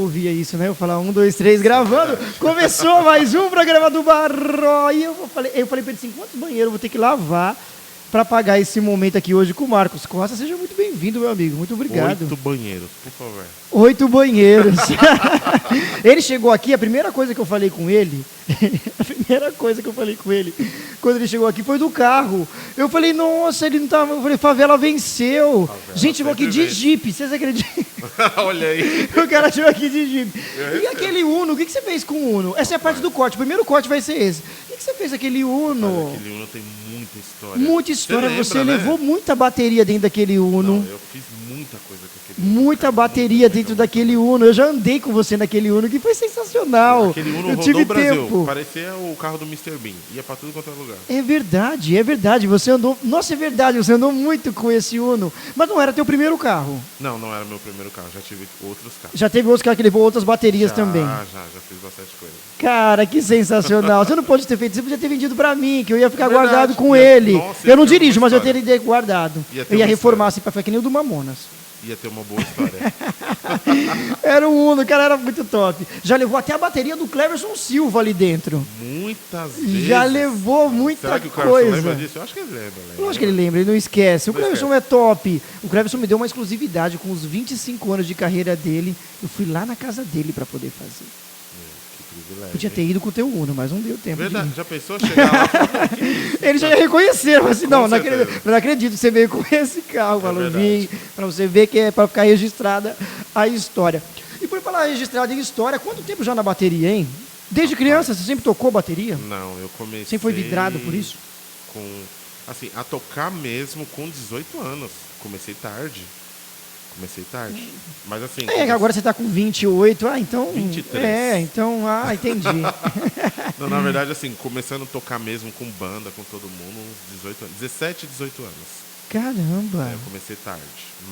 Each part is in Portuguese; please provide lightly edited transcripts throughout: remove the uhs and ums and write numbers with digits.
ouvia isso, né? Eu falava 1, 2, 3, gravando. Começou mais um programa do Barro. E eu falei pra ele assim, quantos banheiros eu vou ter que lavar para pagar esse momento aqui hoje com o Marcos Costa? Seja muito bem-vindo, meu amigo. Muito obrigado. 8 banheiros, por favor. 8 banheiros. Ele chegou aqui, a primeira coisa que eu falei com ele, quando ele chegou aqui foi do carro. Eu falei, nossa, ele não tá. Eu falei, favela venceu. Gente, chegou aqui de Jeep, vocês acreditam? Olha aí. O cara chegou aqui de Jeep. E aquele Uno, o que você fez com o Uno? Essa é a parte do corte, o primeiro corte vai ser esse. O que você fez com aquele Uno? Olha, aquele Uno tem muita história. Muita história, você lembra, levou né? muita bateria dentro daquele Uno. Não, eu fiz muita coisa com aquele Uno. Muita bateria dentro daquele Uno. Eu já andei com você naquele Uno, que foi sensacional. Aquele Uno eu rodou tive o Brasil. tempo. Parecia o carro do Mr. Bean. Ia pra tudo quanto é lugar. É verdade. Você andou. Nossa, é verdade, você andou muito com esse Uno. Mas não era teu primeiro carro. Não, não era meu primeiro carro. Já tive outros carros. Já teve outros carros que levou outras baterias também. Já fiz bastante coisa. Cara, que sensacional. Você não pode ter feito, você podia ter vendido pra mim, que eu ia ficar É verdade. guardado com Ia- ele. Nossa, Eu não ia ter dirijo, uma mas eu história. teria guardado. Ia ter Eu ia uma reformar história. assim pra ficar que nem o do Mamonas. Ia ter uma boa história. Era o Uno, cara, era muito top. Já levou até a bateria do Cleverson Silva ali dentro. Muitas vezes. Já levou muita Será que o Carlos coisa. lembra disso? Eu acho que ele lembra. Lógico que ele lembra, ele não esquece. O Não Cleverson é top. O Cleverson me deu uma exclusividade com os 25 anos de carreira dele. Eu fui lá na casa dele pra poder fazer. Que privilégio. Podia ter hein? ido com o teu Uno, mas não deu tempo. de Verdade. ir. Já pensou chegar lá e falar, "Que isso?" Ele já ia reconhecer, mas assim, Com não certeza. acredito, não acredito que você veio com esse carro, falou, verdade. vim, pra você ver que é pra ficar registrada a história. E por falar registrada em história, quanto tempo já na bateria, hein? Desde criança, você sempre tocou bateria? Não, eu comecei... Sempre foi vidrado por isso? Assim, a tocar mesmo com 18 anos. Comecei tarde. Mas assim... É, agora você tá com 28, então... 23. Entendi. Não, na verdade, assim, começando a tocar mesmo com banda, com todo mundo, uns 18 anos. 17, 18 anos. Caramba. Eu comecei tarde.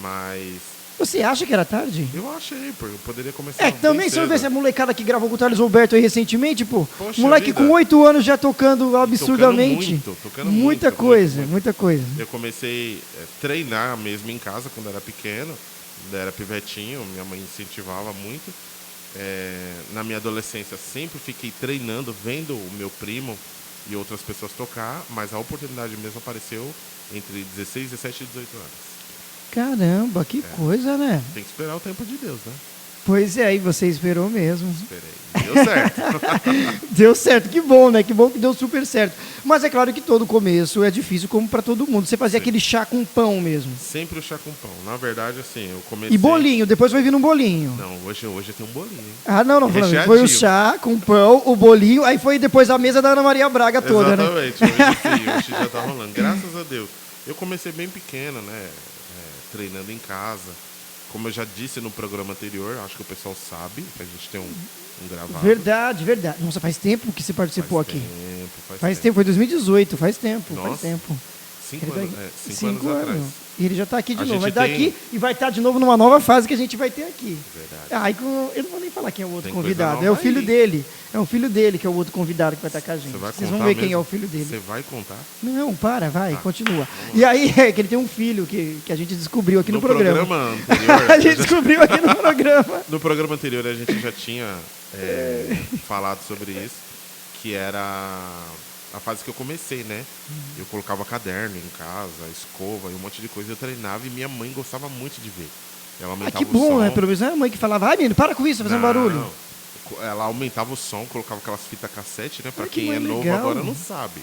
Mas Você acha que era tarde? eu achei, porque eu poderia começar É, bem também você não cedo. vê essa molecada que gravou com o Thales Roberto aí recentemente, pô. Poxa Moleque vida. com 8 anos já tocando absurdamente. Tocando muita muito, coisa, muito. muita coisa. Eu comecei a treinar mesmo em casa quando era pequeno, quando era pivetinho, minha mãe incentivava muito. Na minha adolescência sempre fiquei treinando, vendo o meu primo e outras pessoas tocar, mas a oportunidade mesmo apareceu entre 16, 17 e 18 anos. Caramba, que coisa, né? Tem que esperar o tempo de Deus, né? Pois é, e você esperou mesmo. Esperei. Deu certo. Deu certo, que bom, né? Que bom que deu super certo. Mas é claro que todo começo é difícil, como pra todo mundo. Você fazia Sim. aquele chá com pão mesmo. Sempre o chá com pão. Na verdade, assim, eu comecei... E bolinho, depois vai vir um bolinho. Não, hoje tem um bolinho, hein? Ah, não, foi o Recheadinho. chá com pão, o bolinho, aí foi depois a mesa da Ana Maria Braga toda, né? Exatamente, hoje já tá rolando. Graças a Deus. Eu comecei bem pequeno, né? Treinando em casa. Como eu já disse no programa anterior, acho que o pessoal sabe, que a gente tem um gravado. Verdade. Nossa, faz tempo que você participou Faz aqui. Faz tempo. Foi 2018, faz tempo. Nossa. 5 Ele anos, tá- 5 anos atrás. E ele já está aqui de A novo. gente Vai estar tem- aqui e vai estar de novo numa nova fase que a gente vai ter aqui. Verdade. Eu não vou nem falar quem é o outro Tem coisa convidado. nova É o filho aí. dele. É o filho dele que é o outro convidado que vai estar com a gente. Você vai Vocês contar vão ver quem mesmo? é o filho dele. Você vai contar? Não, vai, Tá. continua. E aí, é que ele tem um filho que a gente descobriu aqui no programa. anterior... A gente descobriu aqui no programa. No programa anterior a gente já tinha falado sobre isso, que era a fase que eu comecei, né? Eu colocava caderno em casa, escova e um monte de coisa. Eu treinava e minha mãe gostava muito de ver. Ela aumentava Que o bom, som. né? Pelo menos é a mãe que falava, ai menino, para com isso, tá fazendo barulho. Não. Ela aumentava o som, colocava aquelas fitas cassete, né? Pra Ai, que quem é mãe novo legal. agora não sabe.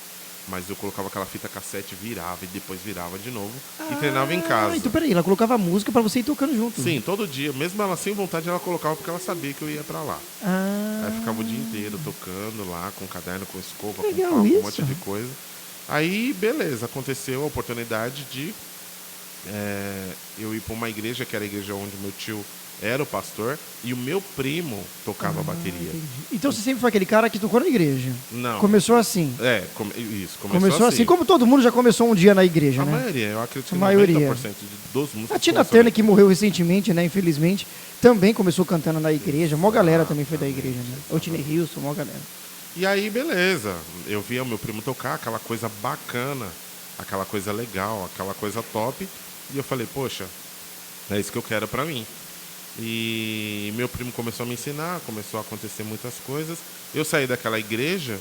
Mas eu colocava aquela fita cassete, virava e depois virava de novo e treinava em casa. Então peraí, ela colocava música pra você ir tocando junto. Sim, todo dia. Mesmo ela sem vontade, ela colocava porque ela sabia que eu ia pra lá. Aí ficava o dia inteiro tocando lá, com caderno, com escova, Legal com papo, isso. um monte de coisa. Aí, beleza, aconteceu a oportunidade de eu ir para uma igreja, que era a igreja onde meu tio era o pastor, e o meu primo tocava bateria. Entendi. Então você sempre foi aquele cara que tocou na igreja. Não. Começou assim. Isso, Começou assim. Como todo mundo já começou um dia na igreja, A né? maioria, eu acredito que A maioria. 90% dos músicos. A Tina começam Turner, bem. que morreu recentemente, né? Infelizmente, também começou cantando na igreja. Mó galera também foi da igreja, né? O Whitney Houston, mó galera. E aí, beleza. Eu via o meu primo tocar, aquela coisa bacana, aquela coisa legal, aquela coisa top. E eu falei, poxa, é isso que eu quero pra mim. E meu primo começou a me ensinar, começou a acontecer muitas coisas. Eu saí daquela igreja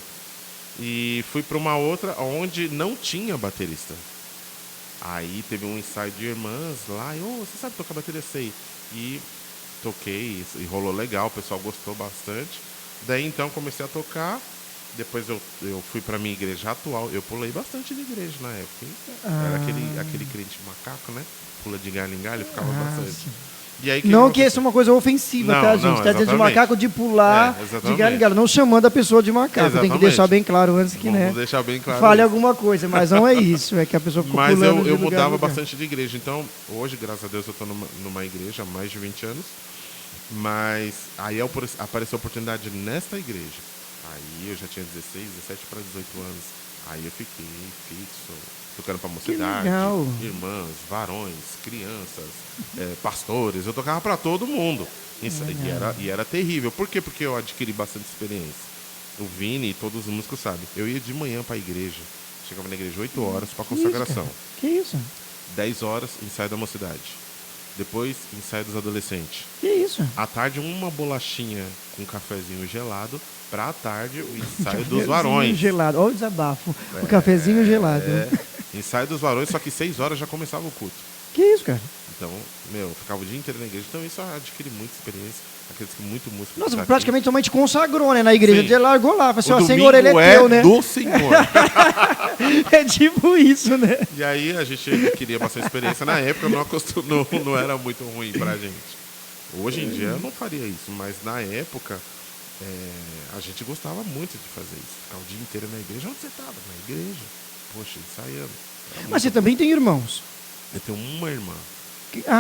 e fui para uma outra onde não tinha baterista. Aí teve um ensaio de irmãs lá, e você sabe tocar bateria? Sei. E toquei, e rolou legal, o pessoal gostou bastante. Daí então comecei a tocar, depois eu fui para minha igreja atual, eu pulei bastante de igreja na época. Era aquele crente macaco, né? Pula de galho em galho, ficava bastante. Sim. E aí, Não que isso é uma coisa ofensiva, tá, gente? Tá dizendo de macaco de pular de galho em galho, não chamando a pessoa de macaco. Exatamente. Tem que deixar bem claro antes que, Vamos deixar bem claro fale isso. alguma coisa, mas não é isso, é que a pessoa ficou mas pulando eu de mudava lugar. bastante de igreja. Então, hoje, graças a Deus, eu estou numa igreja há mais de 20 anos. Mas aí apareceu a oportunidade nesta igreja. Aí eu já tinha 16, 17 para 18 anos. Aí eu fiquei fixo, tocando para mocidade, irmãs, varões, crianças, pastores. Eu tocava para todo mundo. E era terrível. Por quê? Porque eu adquiri bastante experiência. O Vini e todos os músicos sabem. Eu ia de manhã para a igreja. Chegava na igreja 8 horas para consagração. Que isso? 10 horas, ensaio da mocidade. Depois, ensaio dos adolescentes. Que isso? À tarde, uma bolachinha com um cafezinho gelado. Pra tarde, o ensaio dos varões. Gelado. Olha o desabafo. O cafezinho gelado. Ensaio dos varões, só que 6 horas já começava o culto. Que isso, cara? Então, ficava o dia inteiro na igreja. Então, isso eu adquiri muita experiência. Aqueles que muito músico. Nossa, praticamente sua mãe te consagrou, né? Na igreja. Ele largou lá. Falou assim, Senhor, ele é teu, né? do Senhor. É tipo isso, né? E aí, a gente adquiria bastante experiência. Na época, não era muito ruim pra gente. Hoje em dia, eu não faria isso. Mas, na época, a gente gostava muito de fazer isso. Ficar o dia inteiro na igreja. Onde você estava? Na igreja. Poxa, ensaiando. Mas você também tem irmãos? Eu tenho uma irmã.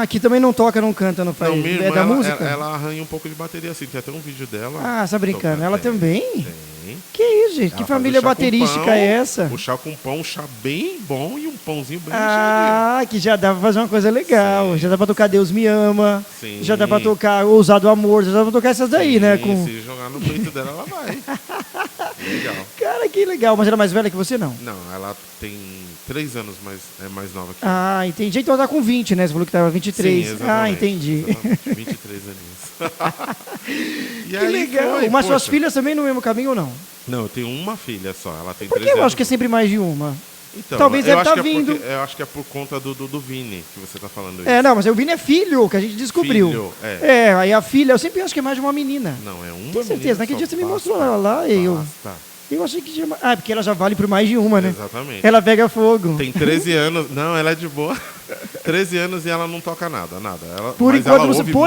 Que também não toca, não canta, não faz. Não, minha irmã, é da música? Ela arranha um pouco de bateria, assim. Tem até um vídeo dela. Ah, você tá brincando? Ela também? Tem. Que isso, gente? Que família baterística é essa? O chá com pão, um chá bem bom e um pãozinho bem recheadinho. Que já dá pra fazer uma coisa legal. Sim. Já dá pra tocar Deus Me Ama. Sim. Já dá pra tocar Ousado Amor. Já dá pra tocar essas daí, né? Se jogar no peito dela, ela vai. Legal. Cara, que legal. Mas ela é mais velha que você, não? Não, ela tem 3 anos mais nova que eu. Entendi. Então ela tá com 20, né? Você falou que tava 23. Sim, exatamente. Entendi. Exatamente. 23 aninhos. Que legal. Mas suas filhas também no mesmo caminho ou não? Não, eu tenho uma filha só. Ela tem 3 anos. Por que eu acho que é sempre mais de uma? Então, talvez deve estar vindo. Eu acho que é por conta do Vini que você está falando isso. Não, mas o Vini é filho, que a gente descobriu. Filho, aí a filha, eu sempre acho que é mais de uma menina. Não, é uma. Tem certeza, naquele dia você me mostrou ela lá e eu achei que tinha. Porque ela já vale por mais de uma, né? Exatamente. Ela pega fogo. Tem 13 anos. Não, ela é de boa. 13 anos e ela não toca nada. Por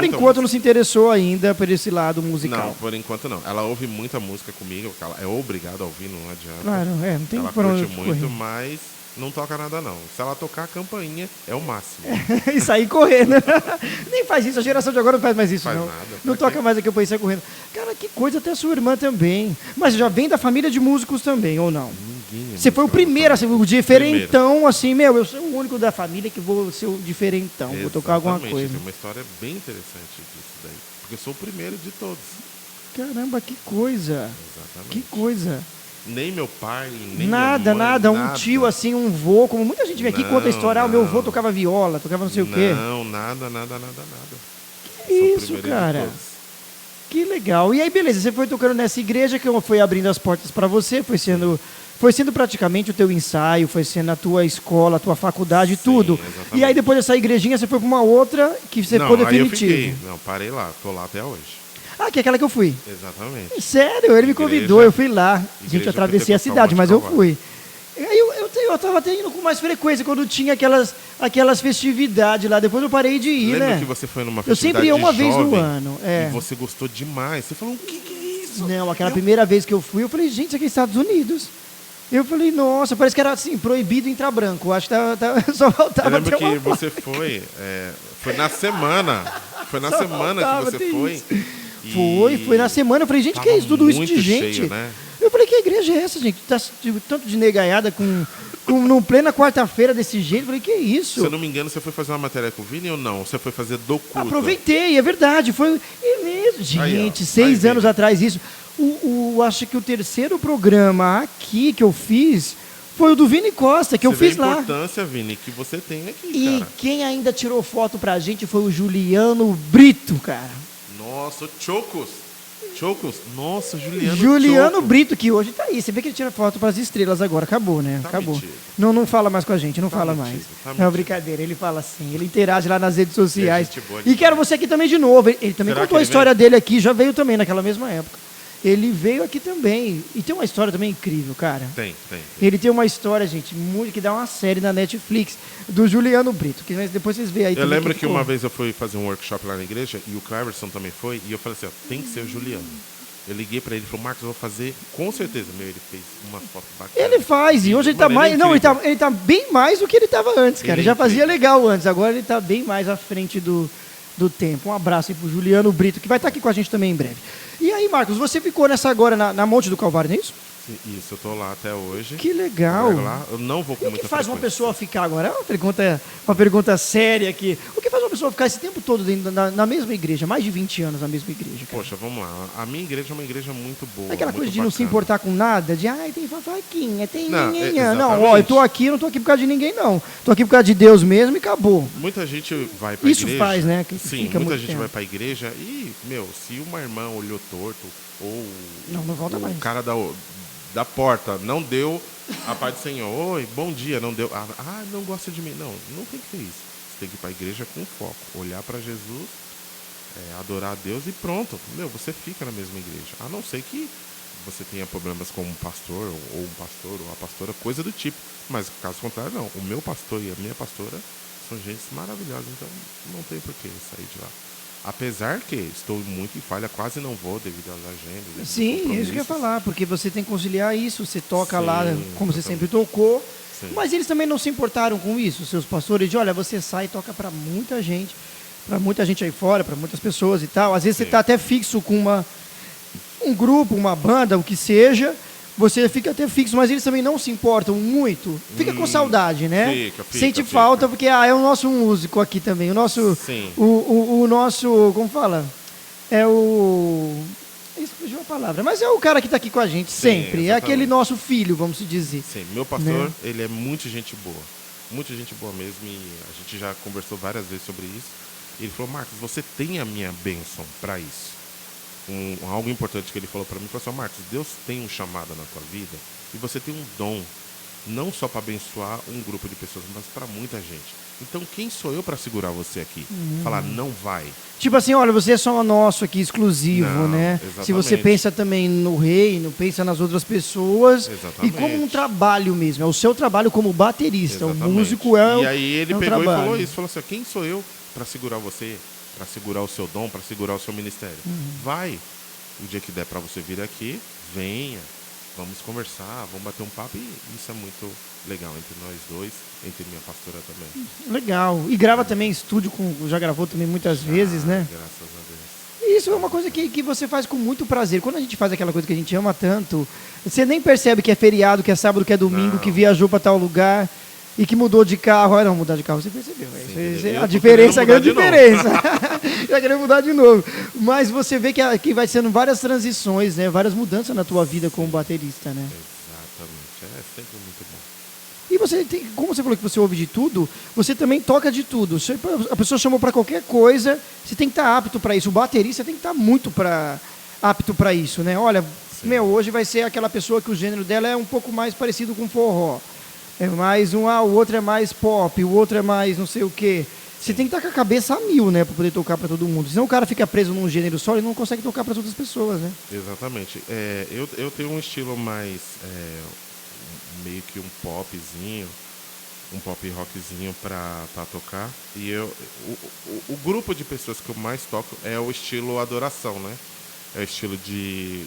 enquanto não se interessou ainda por esse lado musical. Não, por enquanto não. Ela ouve muita música comigo, ela é obrigada a ouvir, não adianta. Claro, não tem ela curte muito, mas não toca nada não. Se ela tocar a campainha, é o máximo. E sair correndo. Nem faz isso, a geração de agora não faz mais isso, não. Nada. Não toca mais a campainha e sai correndo. Cara, que coisa, até a sua irmã também. Mas já vem da família de músicos também, ou não? Ninguém. Você foi o primeiro, assim, o diferentão, assim, eu sou o único da família que vou ser o diferentão, vou tocar alguma coisa. Tem uma história bem interessante disso daí. Porque eu sou o primeiro de todos. Caramba, que coisa. Exatamente. Que coisa. Nem meu pai, nem nada, minha mãe, nada. Um tio assim, um vô, como muita gente vem aqui e conta a história, o meu vô tocava viola, tocava não sei o quê. Não, nada. Que isso, cara. Que legal. E aí, beleza, você foi tocando nessa igreja que foi abrindo as portas para você, foi sendo praticamente o teu ensaio, foi sendo a tua escola, a tua faculdade, tudo. Exatamente. E aí depois dessa igrejinha você foi para uma outra que você ficou definitivo. Aí eu fiquei. Não, parei lá, tô lá até hoje. Que é aquela que eu fui. Exatamente. Sério, ele me convidou, eu fui lá. Gente, eu atravessei a cidade, mas eu fui. Eu tava até indo com mais frequência quando tinha aquelas festividades lá. Depois eu parei de ir, Lembra né? que você foi numa Eu festividade sempre ia uma jovem, vez no ano. E você gostou demais. Você falou, o que é isso? Não, aquela primeira vez que eu fui, eu falei, gente, isso aqui é Estados Unidos. Eu falei, nossa, parece que era assim, proibido entrar branco. Acho que só faltava. Eu lembro que você foi na semana. Foi na semana que você foi. Foi na semana. Eu falei, gente, que é isso? Tudo isso de gente. Cheio, né? Eu falei, que igreja é essa, gente? Tá tanto de negaiada no plena quarta-feira desse jeito. Eu falei, que é isso? Se eu não me engano, você foi fazer uma matéria com o Vini ou não? Você foi fazer do culto? Aproveitei, é verdade. Foi mesmo. Gente, 6 anos atrás isso. Acho que o terceiro programa aqui que eu fiz Foi o do Vini Costa, que eu Você vê fiz a lá. importância, Vini, que você tem aqui, E cara. quem ainda tirou foto pra gente foi o Juliano Brito, cara. Nossa, o Chocos. Chocos. Nossa, Juliano Juliano Choco. Brito, que hoje tá aí. Você vê que ele tira foto pras estrelas agora. Acabou, né? Tá Acabou. metido. Não fala mais com a gente, não Tá fala metido, mais. tá É uma metido. brincadeira, ele fala assim. Ele interage lá nas redes sociais. gente boa E demais. quero você aqui também de novo. Ele também Será contou que a ele história vem? dele aqui, já veio também naquela mesma época. Ele veio aqui também. E tem uma história também incrível, cara. Tem. Ele tem uma história, gente, muito que dá uma série na Netflix do Juliano Brito, que depois vocês veem aí. Eu também lembro que ficou. uma vez eu fui fazer um workshop lá na igreja e o Cleverson também foi. E eu falei assim, ó, tem que ser o Juliano. Eu liguei pra ele e falou, Marcos, eu vou fazer com certeza. Meu, ele fez uma foto bacana. Ele faz, e hoje ele tá Mano, mais. é Não, incrível. ele tá bem mais do que ele tava antes, cara. Ele Ele já é fazia incrível. legal antes, agora ele tá bem mais à frente do tempo. Um abraço aí pro Juliano Brito, que vai estar aqui com a gente também em breve. E aí, Marcos, você ficou nessa agora na Monte do Calvário, não é isso? Isso, eu tô lá até hoje. Que legal. Eu lá, eu não vou com E o muita que faz uma frequência. pessoa ficar agora? É uma pergunta séria aqui. O que faz uma pessoa ficar esse tempo todo dentro, na mesma igreja, mais de 20 anos na mesma igreja, cara? Poxa, vamos lá. A minha igreja é uma igreja muito boa. Aquela muito coisa de não se bacana. importar com nada, de ai, tem fofoquinha, tem Não, ninguém. é, Não, ó, eu exatamente. tô aqui, não tô aqui por causa de ninguém, não. Tô aqui por causa de Deus mesmo e acabou. Muita gente vai pra Isso igreja. faz, né, que Sim, fica muita muito gente tempo. vai pra igreja e, meu, se uma irmã olhou torto ou Não volta o mais. cara da porta não deu a paz do Senhor, oi, bom dia, não deu. Não gosta de mim. Não tem que ter isso. Você tem que ir pra igreja com foco, olhar pra Jesus, adorar a Deus e pronto. Meu, você fica na mesma igreja. A não ser que você tenha problemas com um pastor, ou um pastor, ou a pastora, coisa do tipo. Mas caso contrário, não. O meu pastor e a minha pastora são gente maravilhosa, então não tem por que sair de lá. Apesar que estou muito em falha, quase não vou devido às agendas. devido aos Sim, isso que eu ia compromissos. falar, porque você tem que conciliar isso, você toca Sim, lá como você exatamente. sempre tocou. Sim. Mas eles também não se importaram com isso, seus pastores, de olha, você sai e toca para muita gente aí fora, para muitas pessoas e tal. Às vezes você Sim. está até fixo com um grupo, uma banda, o que seja, você fica até fixo, mas eles também não se importam muito. Fica com saudade, né? fica, Sente fica. falta, porque é o nosso músico aqui também, o nosso. Sim. O nosso. Como fala? É o. Isso fugiu a palavra, mas é o cara que está aqui com a gente Sim, sempre. É exatamente. aquele nosso filho, vamos se dizer. Sim, meu pastor, Né? ele é muito gente boa. Muita gente boa mesmo. E a gente já conversou várias vezes sobre isso. E ele falou, Marcos, você tem a minha bênção para isso. Algo importante que ele falou para mim foi assim, Marcos, Deus tem um chamado na tua vida e você tem um dom, não só para abençoar um grupo de pessoas, mas para muita gente. Então quem sou eu para segurar você aqui? Falar, não vai. Tipo assim, olha, você é só nosso aqui, exclusivo, Não, né? exatamente. Se você pensa também no reino, pensa nas outras pessoas. Exatamente. E como um trabalho mesmo. É o seu trabalho como baterista. Exatamente. O músico é o E aí ele é um pegou trabalho. e falou isso, falou assim, quem sou eu para segurar você, para segurar o seu dom, para segurar o seu ministério? Vai. O dia que der para você vir aqui, venha. Vamos conversar, vamos bater um papo. E isso é muito legal entre nós dois, entre minha pastora também. Legal. E grava também em estúdio, já gravou também muitas vezes, né? Graças a Deus. E isso é uma coisa que você faz com muito prazer. Quando a gente faz aquela coisa que a gente ama tanto, você nem percebe que é feriado, que é sábado, que é domingo, Não. que viajou para tal lugar e que mudou de carro. Não, mudar de carro você percebeu. eu A tô diferença, a grande querendo mudar de diferença. Já querendo mudar de novo. Mas você vê que vai sendo várias transições, né? Várias mudanças na tua vida como baterista, né? Exatamente. É sempre muito bom. E você tem, como você falou que você ouve de tudo, você também toca de tudo. A pessoa chamou para qualquer coisa, você tem que estar apto para isso. O baterista tem que estar muito apto para isso, né? Olha, Sim. hoje vai ser aquela pessoa que o gênero dela é um pouco mais parecido com forró. É mais o outro é mais pop, o outro é mais não sei o quê. Você tem que estar com a cabeça a mil, né, para poder tocar para todo mundo. Senão o cara fica preso num gênero só e não consegue tocar para as outras pessoas, né? Exatamente. Eu tenho um estilo mais meio que um popzinho, um pop rockzinho para tocar. E o grupo de pessoas que eu mais toco é o estilo adoração, né? É o estilo de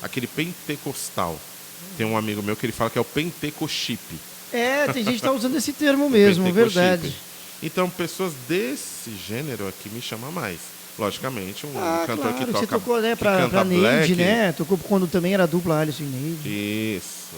aquele pentecostal. Tem um amigo meu que ele fala que é o pentecochip. Tem gente que tá usando esse termo mesmo, Pentecochip. verdade. Então, pessoas desse gênero aqui me chamam mais. Logicamente, um cantor claro, que você toca, tocou, né, que pra canta Neide, black. né? Tocou quando também era dupla Alisson e Neide. Isso.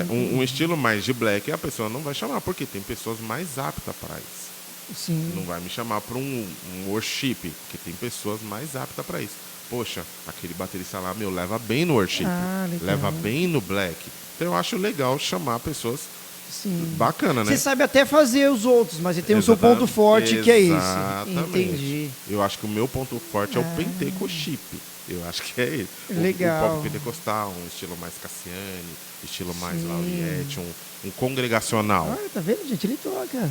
Um estilo mais de black, a pessoa não vai chamar, porque tem pessoas mais aptas para isso. Sim. Não vai me chamar para um worship, que tem pessoas mais aptas para isso. Poxa, aquele baterista lá, leva bem no worship, Ah, legal. leva bem no black. Então eu acho legal chamar pessoas Sim. bacana, né? Você sabe até fazer os outros, mas você tem o seu ponto forte, que é esse. Exatamente. Entendi. Eu acho que o meu ponto forte é o Pentecochip. Eu acho que é ele. Legal. O pop pentecostal, um estilo mais Cassiane, estilo mais Lauriette, um congregacional. Ah, tá vendo, gente? Ele toca.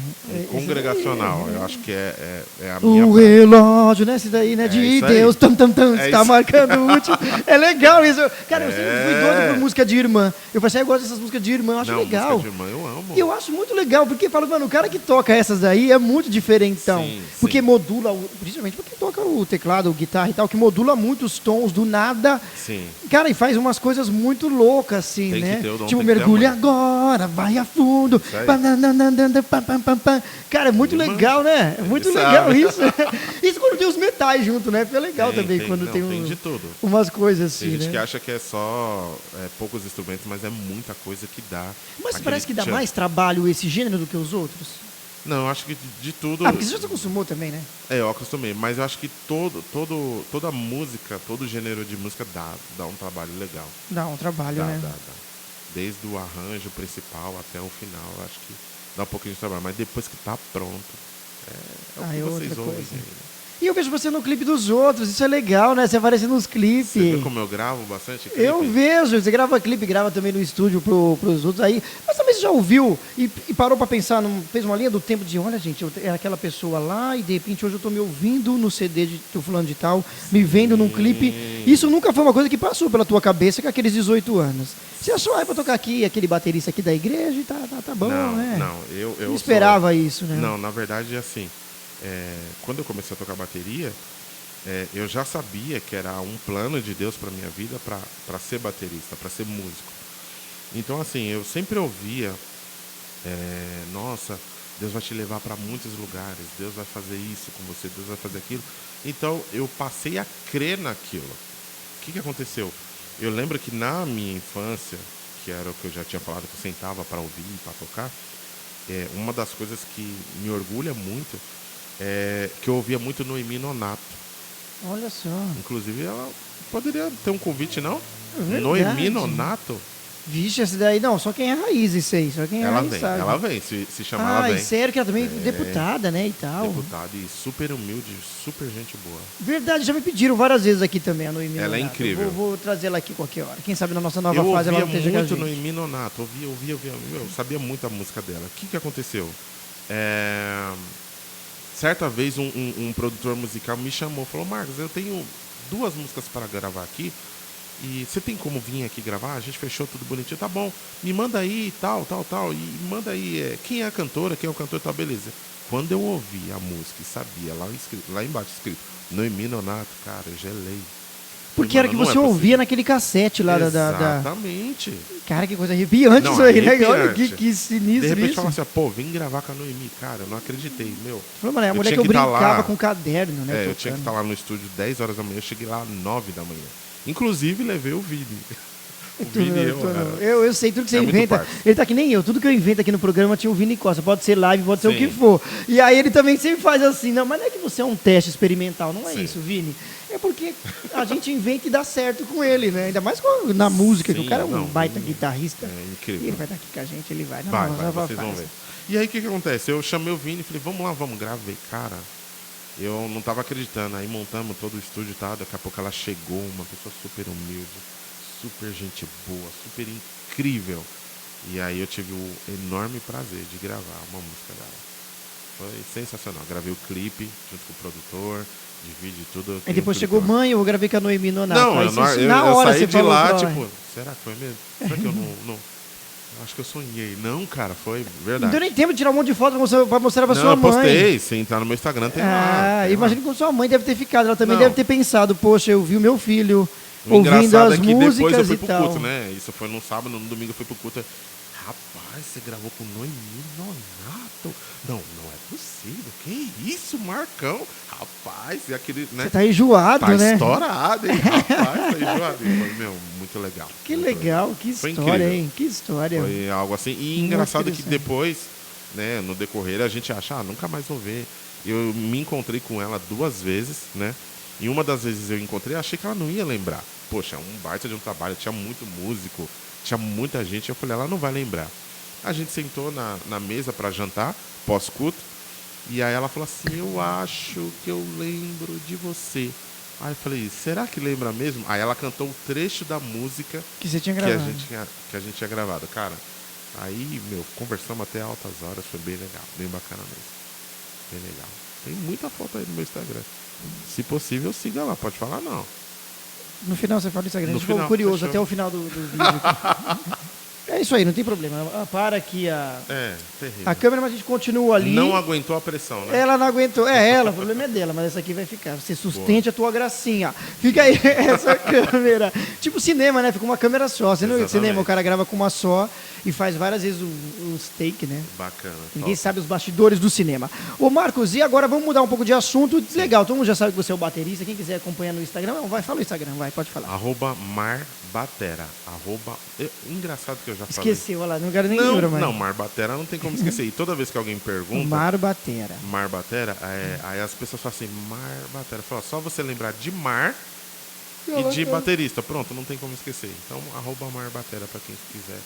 Congregacional, eu acho que é a minha. O relógio, né? Esse daí, né? De Deus. Tam, tam, tam, É está isso. marcando o último. É legal isso. Cara, eu sempre fui doido por música de irmã. Eu falei assim, eu gosto dessas músicas de irmã, eu acho legal. Música de irmã eu amo. E eu acho muito legal, porque fala, mano, o cara que toca essas aí é muito diferentão. Sim, porque sim. modula, principalmente porque toca o teclado, a guitarra e tal, que modula muito os tons do nada. Sim. Cara, e faz umas coisas muito loucas, assim, Tem que né? ter o dom, Tipo, tem que ter mergulha amor. agora, vai a fundo. Isso aí. Cara, é muito legal, né? É muito Ele legal sabe. isso. Isso quando tem os metais junto, né? Fica legal também quando tem, tem de tudo. umas coisas assim, Tem gente né? que acha que é só poucos instrumentos, mas é muita coisa que dá. Mas Aquele parece que dá tchan. mais trabalho esse gênero do que os outros. Não, eu acho que de tudo. Ah, porque você já se acostumou também, né? Eu acostumei, mas eu acho que toda música, todo gênero de música dá um trabalho legal. Dá um trabalho, Dá, né? dá. Desde o arranjo principal até o final, eu acho que dá um pouquinho de trabalho. Mas depois que tá pronto, é o que vocês outra ouvem coisa. aí, né? E eu vejo você no clipe dos outros, isso é legal, né? Você aparece nos clipes. Você vê como eu gravo bastante clipe? Eu vejo, você grava clipe, grava também no estúdio pros outros aí. Mas também você já ouviu e parou pra pensar, fez uma linha do tempo de, olha gente, eu era aquela pessoa lá e de repente hoje eu tô me ouvindo no CD do fulano de tal, me vendo num clipe. Isso nunca foi uma coisa que passou pela tua cabeça com aqueles 18 anos. Você achou, pra tocar aqui, aquele baterista aqui da igreja e tá bom, Não, né? não, eu não esperava isso, né? Não, na verdade, assim, quando eu comecei a tocar bateria, eu já sabia que era um plano de Deus para minha vida para ser baterista, para ser músico. Então, assim, eu sempre ouvia, nossa, Deus vai te levar para muitos lugares, Deus vai fazer isso com você, Deus vai fazer aquilo. Então, eu passei a crer naquilo. O que aconteceu? Eu lembro que na minha infância, que era o que eu já tinha falado, que eu sentava para ouvir, para tocar, uma das coisas que me orgulha muito é que eu ouvia muito Noemi Nonato. Olha só. Inclusive, ela poderia ter um convite, não? Verdade. Noemi Nonato? Vixe, essa daí, não, só quem é raiz isso aí, só quem é Ela raiz vem, sabe. ela vem. Se chamar, ela vem. Sério, que ela também é deputada, né, e tal. Deputada e super humilde, super gente boa. Verdade, já me pediram várias vezes aqui também a Noemi Ela é Nonato. incrível. Vou trazer ela aqui qualquer hora. Quem sabe na nossa nova Eu fase ela ouvia não esteja com a muito gente. Noemi Nonato, ouvia. Eu sabia muito a música dela. O que aconteceu? Certa vez um produtor musical me chamou, falou, Marcos, eu tenho 2 músicas para gravar aqui, e você tem como vir aqui gravar? A gente fechou tudo bonitinho, tá bom, me manda aí, tal, e manda aí, quem é a cantora, quem é o cantor, tal, beleza. Quando eu ouvi a música e sabia, lá embaixo escrito, Noemi Nonato, cara, eu gelei. Porque era que você ouvia naquele cassete lá da... Exatamente. Cara, que coisa arrepiante isso aí, né? Olha que sinistro De repente isso. fala assim, pô, vem gravar com a Noemi, cara, eu não acreditei, meu. Falou, mano, é a Eu mulher tinha que eu que tá brincava lá. com caderno, né? Eu tinha que estar lá no estúdio 10 horas da manhã, eu cheguei lá às 9 da manhã. Inclusive, levei o Vini. O Vini e eu sei tudo que você muito inventa. parça. Ele tá que nem eu. Tudo que eu invento aqui no programa tinha o Vini Costa. Pode ser live, pode ser o Sim. que for. E aí ele também sempre faz assim. Não, mas não é que você é um teste experimental. Não é Sim. isso, Vini. É porque a gente inventa e dá certo com ele, né? Ainda mais na música, que Sim, o cara é um não, baita Vini guitarrista. é incrível. E ele vai estar aqui com a gente, ele vai. Não, Vai, não, vocês vão ver. E aí, o que acontece? Eu chamei o Vini e falei, vamos lá, vamos, gravei. Cara, eu não tava acreditando. Aí montamos todo o estúdio e tal. Daqui a pouco ela chegou, uma pessoa super humilde, super gente boa, super incrível. E aí eu tive o enorme prazer de gravar uma música dela. Foi sensacional. Gravei o clipe junto com o produtor, de vídeo e tudo. Aí depois chegou, mãe, eu gravei com a Noemi Nonato. Não, aí eu na hora saí você de falou lá, pra ela, tipo, será que foi mesmo? Será que eu não... Acho que eu sonhei. Não, cara, foi Não verdade. deu nem tempo de tirar um monte de foto pra mostrar pra Não, sua eu mãe. postei. Se entrar no meu Instagram, tem lá. Tem imagina lá. como sua mãe deve ter ficado. Ela também Não. deve ter pensado, poxa, eu vi o meu filho O ouvindo engraçado as é que depois eu músicas fui e pro tal. culto, né? Isso foi no sábado, no domingo eu fui pro culto. Rapaz, você gravou com Noemi Nonato? Não é possível. Que isso, Marcão? Rapaz, e aquele, né? Você tá enjoado, Tá né? estourado, hein? Rapaz, tá enjoado. E foi, meu, muito legal. Que muito legal, que Foi história, incrível. hein? Que história. Foi algo assim. E Muito engraçado que interessante. depois, né, no decorrer, a gente acha, nunca mais vou ver. Eu me encontrei com ela 2 vezes, né? E uma das vezes eu encontrei, achei que ela não ia lembrar. Poxa, um baita de um trabalho, tinha muito músico. tinha muita gente. Eu falei, ela não vai lembrar. A gente sentou na mesa para jantar, pós-culto, e aí ela falou assim, eu acho que eu lembro de você. Aí eu falei, será que lembra mesmo? Aí ela cantou o trecho da música Que você tinha gravado. que a gente tinha gravado. Cara, aí, conversamos até altas horas, foi bem legal, bem bacana mesmo. Bem legal. Tem muita foto aí no meu Instagram. Se possível, siga lá, pode falar não. No final você fala do Instagram. A No gente ficou final, curioso fechou. até o final do vídeo. É isso aí, não tem problema. Para aqui Terrível. a câmera, mas a gente continua ali. Não aguentou a pressão, né? Ela não aguentou. É ela, o problema é dela, mas essa aqui vai ficar. Você sustente a tua gracinha. Fica aí essa câmera. Tipo cinema, né? Fica uma câmera só. Você não viu cinema, o cara grava com uma só e faz várias vezes os take, né? Bacana. Ninguém sabe os bastidores do cinema. Ô Marcos, e agora vamos mudar um pouco de assunto. Legal, todo mundo já sabe que você é o baterista. Quem quiser acompanhar no Instagram, fala o Instagram, pode falar. @marbatera. Engraçado que eu já Esqueceu, olha lá, não quero nem falei. lembrar mais. Não, Marbatera não tem como esquecer. E toda vez que alguém pergunta... Marbatera. Marbatera, aí as pessoas falam assim, Marbatera. Fala, só você lembrar de mar e de baterista. Pronto, não tem como esquecer. Então, @marbatera para quem quiser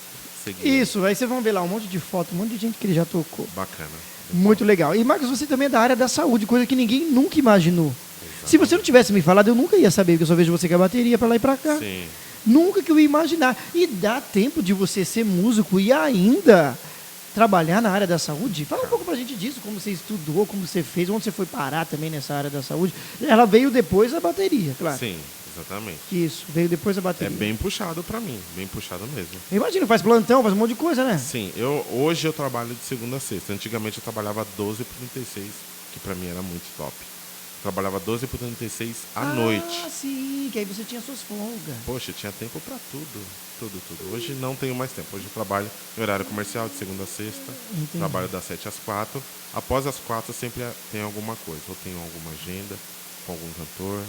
seguir. Isso, aí vocês vão ver lá um monte de foto, um monte de gente que ele já tocou. Bacana. Muito legal. E Marcos, você também é da área da saúde, coisa que ninguém nunca imaginou. Se você não tivesse me falado, eu nunca ia saber, porque eu só vejo você com a bateria para lá e para cá. Sim. Nunca que eu ia imaginar. E dá tempo de você ser músico e ainda trabalhar na área da saúde? Fala um pouco pra gente disso, como você estudou, como você fez, onde você foi parar também nessa área da saúde. Ela veio depois da bateria, claro. Sim, exatamente. Isso, veio depois da bateria. É bem puxado para mim, bem puxado mesmo. Imagina, faz plantão, faz um monte de coisa, né? Sim, hoje eu trabalho de segunda a sexta. Antigamente eu trabalhava 12 por 36, que para mim era muito top. Trabalhava 12 por 36 à noite. Ah, sim, que aí você tinha suas folgas. Poxa, tinha tempo para tudo. Hoje não tenho mais tempo. Hoje eu trabalho em horário comercial, de segunda a sexta. Entendi. Trabalho das 7 às 4. Após as 4 sempre tem alguma coisa. Ou tenho alguma agenda com algum cantor,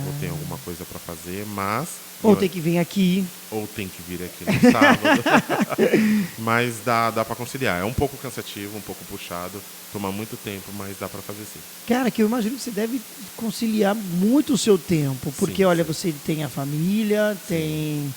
ou tem alguma coisa para fazer, mas... Ou tem que vir aqui. Ou tem que vir aqui no sábado. Mas dá para conciliar. É um pouco cansativo, um pouco puxado. Toma muito tempo, mas dá para fazer sim. Cara, que eu imagino que você deve conciliar muito o seu tempo. Porque, Sim, olha, sim. você tem a família, tem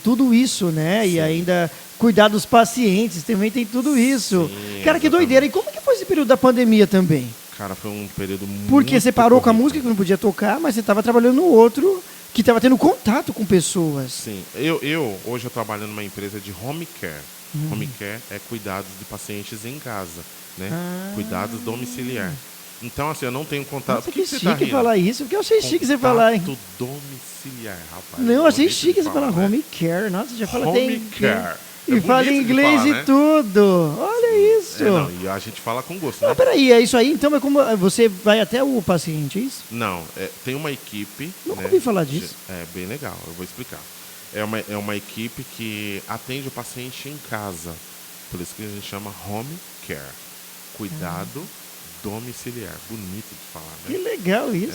tudo isso, né? Sim. E ainda cuidar dos pacientes, também tem tudo isso. Sim, Cara, que exatamente. doideira. E como que foi esse período da pandemia também? Cara, foi um período muito Porque você parou com a corrido. música que não podia tocar, mas você estava trabalhando no outro que estava tendo contato com pessoas. Sim. Hoje eu trabalho numa empresa de home care. Home care é cuidados de pacientes em casa, né? Cuidados domiciliar. Então, assim, eu não tenho contato... Nossa, Por que você chique tá rindo? falar isso, porque eu achei chique você falar, hein? Contato domiciliar, rapaz. Não, eu achei Bonito chique de você falar né? home care. Nossa, você já fala Home tem... care. E É fala bonito de inglês falar, e né? tudo. Olha isso. E a gente fala com gosto, né? Ah, peraí, é isso aí? Então é como você vai até o paciente, é isso? Não, tem uma equipe... Nunca né? ouvi falar disso. É bem legal, eu vou explicar. É uma equipe que atende o paciente em casa. Por isso que a gente chama home care. Cuidado domiciliar. Bonito de falar, Que né? legal isso.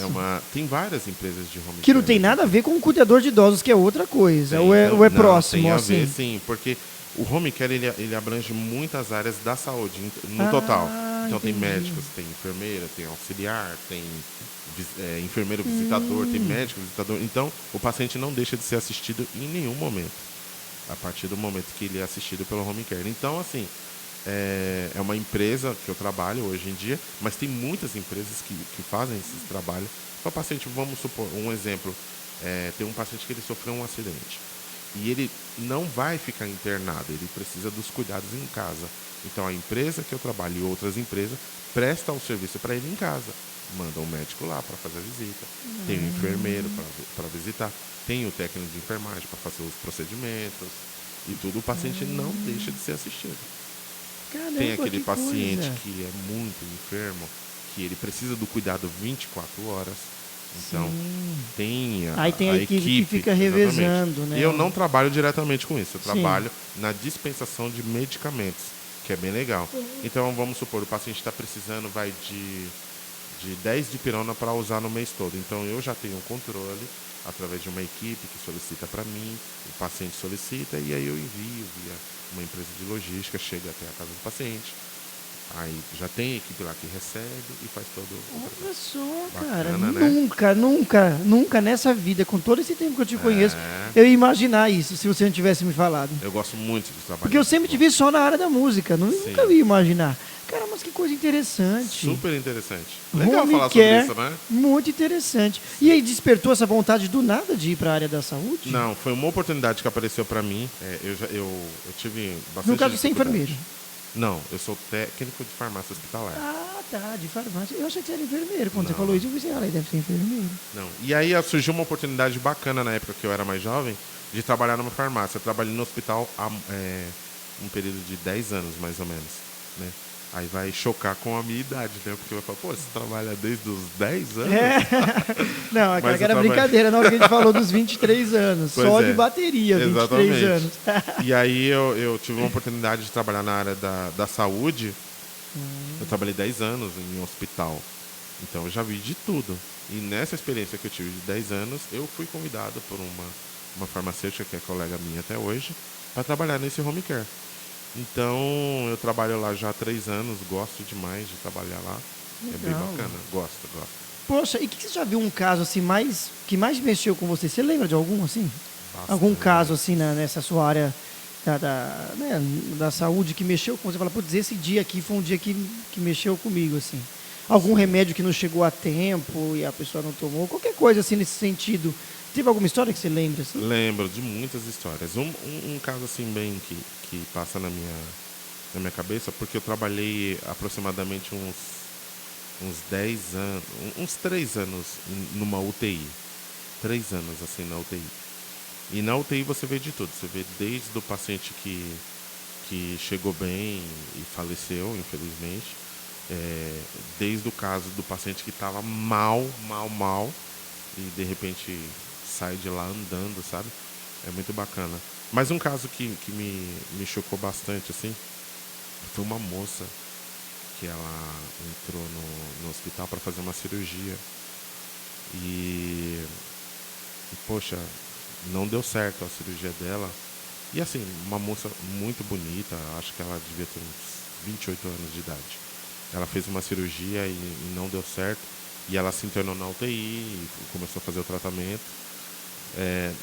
Tem várias empresas de home Que não care. tem nada a ver com o cuidador de idosos, que é outra coisa. Tem, Ou é não, próximo, tem a assim. ver, sim, porque o home care ele abrange muitas áreas da saúde no total. Então tem entendi. médicos, tem enfermeira, tem auxiliar, tem enfermeiro visitador, tem médico visitador. Então o paciente não deixa de ser assistido em nenhum momento, a partir do momento que ele é assistido pelo home care. Então, assim, é uma empresa que eu trabalho hoje em dia, mas tem muitas empresas que fazem esse trabalho. Para o paciente, vamos supor, um exemplo, tem um paciente que ele sofreu um acidente e ele não vai ficar internado, ele precisa dos cuidados em casa. Então a empresa que eu trabalho e outras empresas prestam o serviço para ele em casa. Manda um médico lá para fazer a visita, tem um enfermeiro para visitar, tem o técnico de enfermagem para fazer os procedimentos e tudo. O paciente não deixa de ser assistido. Caramba, Tem aquele que paciente coisa. que é muito enfermo, que ele precisa do cuidado 24 horas. Então, tem Aí tem a equipe que fica exatamente. revezando, né? E eu não trabalho diretamente com isso. Eu Sim. trabalho na dispensação de medicamentos, que é bem legal. Então, vamos supor, o paciente está precisando, vai de 10 dipirona para usar no mês todo. Então, eu já tenho um controle através de uma equipe que solicita para mim, o paciente solicita e aí eu envio via uma empresa de logística, chega até a casa do paciente. Aí já tem equipe lá que recebe e faz todo o Olha processo. só, Bacana, cara. né? Nunca nessa vida, com todo esse tempo que eu te conheço, É, eu ia imaginar isso, se você não tivesse me falado. eu gosto muito de Porque trabalhar. eu sempre te vi só na área da música, nunca Sim, ia imaginar. Cara, mas que coisa interessante. super interessante. Legal Home falar sobre care, isso, né? muito interessante. E aí despertou essa vontade do nada de ir para a área da saúde? Não, foi uma oportunidade que apareceu para mim. Eu tive bastante No caso, você é dificuldade. enfermeiro. Não, eu sou técnico de farmácia hospitalar. Ah, tá, de farmácia. Eu achei que você era enfermeiro. Quando você Não. falou isso, eu pensei, ele deve ser enfermeiro. Não. E aí surgiu uma oportunidade bacana na época que eu era mais jovem de trabalhar numa farmácia. Eu trabalhei no hospital há um período de 10 anos, mais ou menos, né? Aí vai chocar com a minha idade, né? Porque vai falar, pô, você trabalha desde os 10 anos? É. Não, aquela Mas que eu era trabalho- brincadeira, na hora que a gente falou dos 23 anos. Pois Só é. de bateria, 23 Exatamente. anos. E aí eu tive uma oportunidade de trabalhar na área da saúde. Eu trabalhei 10 anos em um hospital. Então eu já vi de tudo. E nessa experiência que eu tive de 10 anos, eu fui convidado por uma farmacêutica que é colega minha até hoje, para trabalhar nesse home care. Então eu trabalho lá já há 3 anos, gosto demais de trabalhar lá. É bem Legal. bacana, gosto. Poxa, e que você já viu um caso assim que mais mexeu com você? Você lembra de algum assim? Bastante. Algum caso assim nessa sua área né, da saúde que mexeu com você? Fala, putz, esse dia aqui foi um dia que mexeu comigo, assim. Algum remédio que não chegou a tempo e a pessoa não tomou? Qualquer coisa assim nesse sentido. Teve alguma história que você lembra assim? Lembro de muitas histórias. Um caso assim bem que passa na minha cabeça, porque eu trabalhei aproximadamente uns 10 anos, uns 3 anos numa UTI. 3 anos assim na UTI. E na UTI você vê de tudo. Você vê desde o paciente que chegou bem e faleceu, infelizmente. Desde o caso do paciente que estava mal, e de repente sai de lá andando, sabe? É muito bacana. Mas um caso que me chocou bastante, assim, foi uma moça que ela entrou no hospital para fazer uma cirurgia. E, poxa, não deu certo a cirurgia dela. E assim, uma moça muito bonita, acho que ela devia ter uns 28 anos de idade. Ela fez uma cirurgia e não deu certo. E ela se internou na UTI e começou a fazer o tratamento.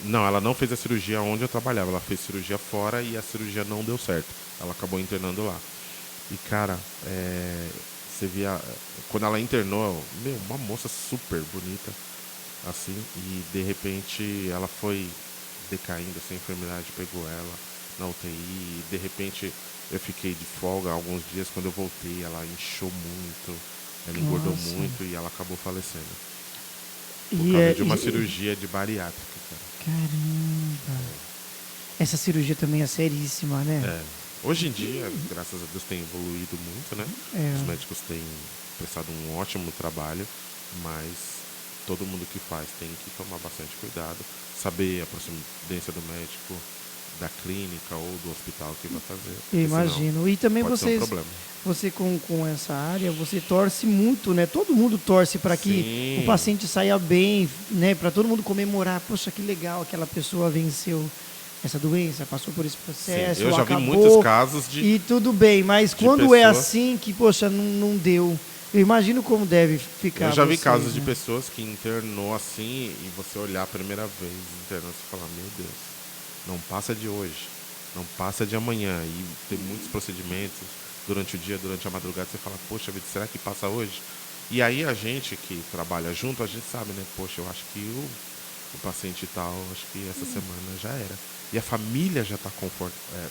Não, ela não fez a cirurgia onde eu trabalhava. Ela fez cirurgia fora e a cirurgia não deu certo. Ela acabou internando lá. E, cara, você via... Quando ela internou, uma moça super bonita, assim. E, de repente, ela foi decaindo, assim, a enfermidade pegou ela na UTI. E, de repente, eu fiquei de folga alguns dias. Quando eu voltei, ela inchou muito. Ela engordou Nossa. muito e ela acabou falecendo. Por E causa de uma cirurgia de bariátrica, cara. Caramba. Essa cirurgia também é seríssima, né? Hoje em dia, graças a Deus, tem evoluído muito, né? É. Os médicos têm prestado um ótimo trabalho, mas todo mundo que faz tem que tomar bastante cuidado, saber a procedência do médico, da clínica ou do hospital que vai fazer. Eu imagino. E também pode ser um problema. você com essa área, você torce muito, né? Todo mundo torce para que Sim. o paciente saia bem, né? Para todo mundo comemorar. Poxa, que legal, aquela pessoa venceu essa doença, passou por esse processo, Sim, eu já acabou, vi muitos casos de... E tudo bem, mas quando pessoa... é assim, que, poxa, não deu. Eu imagino como deve ficar. Eu já vi vocês, casos de né? pessoas que internou assim e você olhar a primeira vez internou e falar, meu Deus, não passa de hoje, não passa de amanhã. E tem muitos procedimentos durante o dia, durante a madrugada, você fala, poxa vida, será que passa hoje? E aí a gente que trabalha junto, a gente sabe, né? Poxa, eu acho que o paciente tal, acho que essa semana já era. E a família já está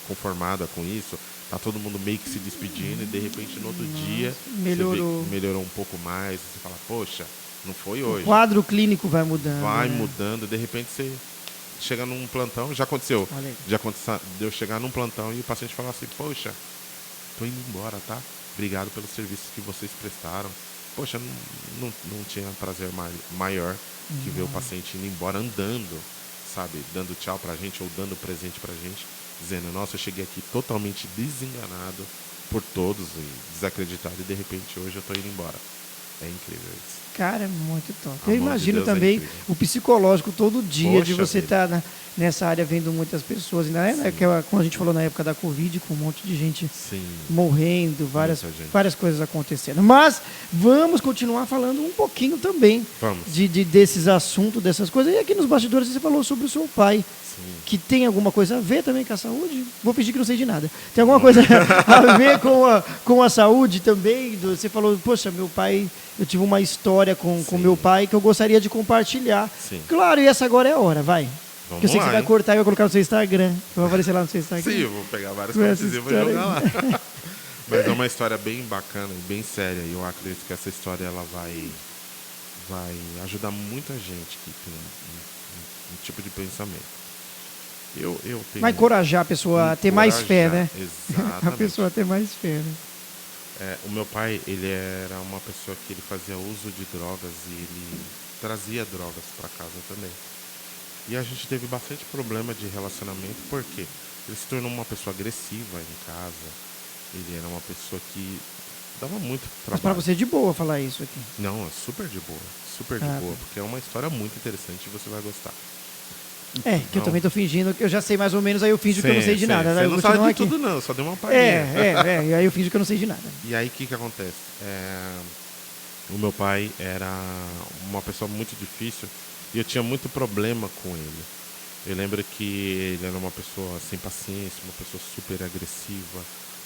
conformada com isso, tá todo mundo meio que se despedindo e de repente no outro dia melhorou. você vê que melhorou um pouco mais, você fala, poxa, não foi hoje. O quadro clínico vai mudando. Vai né? mudando, de repente você chega num plantão, já aconteceu. Olha aí. Já aconteceu de eu chegar num plantão e o paciente falar assim, poxa, tô indo embora, tá? Obrigado pelos serviços que vocês prestaram. Poxa, não tinha prazer maior que ver o paciente indo embora andando, sabe? Dando tchau pra gente ou dando presente pra gente, dizendo, nossa, eu cheguei aqui totalmente desenganado por todos e desacreditado e de repente hoje eu tô indo embora. É incrível isso. Cara, é muito top. A Eu mão de imagino Deus é também incrível. o psicológico todo dia de Poxa você vida. estar nessa área vendo muitas pessoas. Ainda é Sim. como a gente falou na época da Covid, com um monte de gente Sim. morrendo, várias, Muita gente. várias coisas acontecendo. Mas vamos continuar falando um pouquinho também Vamos. desses assuntos, dessas coisas. E aqui nos bastidores você falou sobre o seu pai, Sim. que tem alguma coisa a ver também com a saúde? Vou fingir que não sei de nada. Tem alguma coisa a ver com a saúde também? Você falou, poxa, meu pai, eu tive uma história com Sim. meu pai que eu gostaria de compartilhar. Sim. Claro, e essa agora é a hora, vai. Vamos Que eu sei que lá, você vai hein? cortar e vai colocar no seu Instagram. Vai aparecer lá no seu Instagram. Sim, eu vou pegar várias Com essa partes e vou história jogar aí. lá. Mas é uma história bem bacana e bem séria. E eu acredito que essa história ela vai ajudar muita gente que tem um tipo de pensamento. Eu tenho Vai encorajar a pessoa a ter mais fé, né? Exatamente. A pessoa a ter mais fé, né? O meu pai, ele era uma pessoa que ele fazia uso de drogas e ele trazia drogas para casa também. E a gente teve bastante problema de relacionamento, porque ele se tornou uma pessoa agressiva em casa. Ele era uma pessoa que dava muito Mas para trabalho. você é de boa falar isso aqui. Não, é super de boa. Super de Ah, boa, tá. porque é uma história muito interessante e você vai gostar. É, que eu Não. também tô fingindo que eu já sei mais ou menos, aí eu finjo que eu não sei de nada. Você Né? Eu não continuo sabe de aqui. tudo não, só deu uma palhinha. E aí eu finjo que eu não sei de nada. E aí o que acontece? O meu pai era uma pessoa muito difícil e eu tinha muito problema com ele. Eu lembro que ele era uma pessoa sem paciência, uma pessoa super agressiva,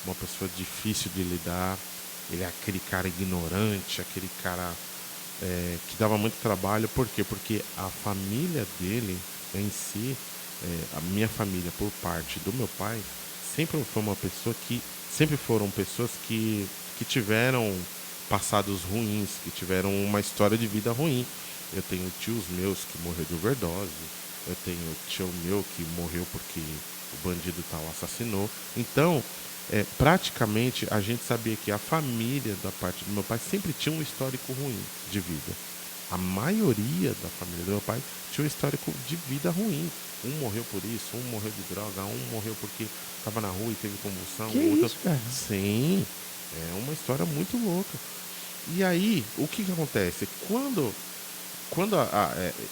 uma pessoa difícil de lidar. Ele é aquele cara ignorante, aquele cara que dava muito trabalho. Por quê? Porque a família dele em si, a minha família por parte do meu pai, sempre foram pessoas que tiveram passados ruins, que tiveram uma história de vida ruim. Eu tenho tios meus que morreram de overdose, eu tenho tio meu que morreu porque o bandido tal assassinou. Então, praticamente a gente sabia que a família da parte do meu pai sempre tinha um histórico ruim de vida. A maioria da família do meu pai tinha um histórico de vida ruim. Um morreu por isso, um morreu de droga, um morreu porque estava na rua e teve convulsão. Que outro... isso, cara? Sim, é uma história muito louca. E aí, o que acontece? Quando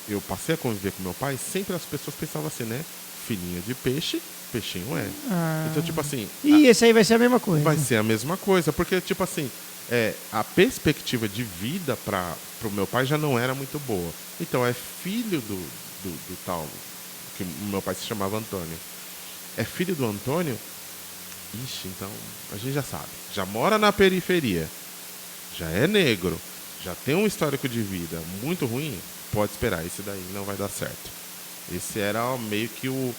eu passei a conviver com meu pai, sempre as pessoas pensavam assim, né? Filhinho de peixe, peixinho é. Ah. Então, tipo assim... E esse aí vai ser a mesma coisa. Vai ser a mesma coisa, porque, tipo assim, a perspectiva de vida para o meu pai já não era muito boa. Então, é filho do tal, que o meu pai se chamava Antônio. É filho do Antônio, ixi, então, a gente já sabe. Já mora na periferia, já é negro, já tem um histórico de vida muito ruim, pode esperar, esse daí não vai dar certo. Esse era meio que o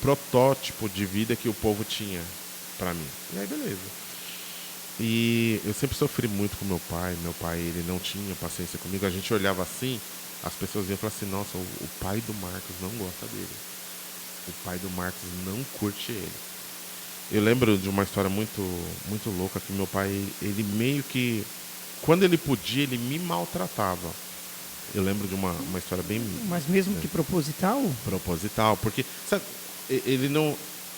protótipo de vida que o povo tinha pra mim. E aí, beleza. E eu sempre sofri muito com meu pai. Meu pai, ele não tinha paciência comigo. A gente olhava assim, as pessoas iam falar assim, nossa, o pai do Marcos não gosta dele. O pai do Marcos não curte ele. Eu lembro de uma história muito, muito louca, que meu pai, ele meio que, quando ele podia, ele me maltratava. Eu lembro de uma história bem... Mas mesmo que proposital? Proposital, porque, sabe, ele não...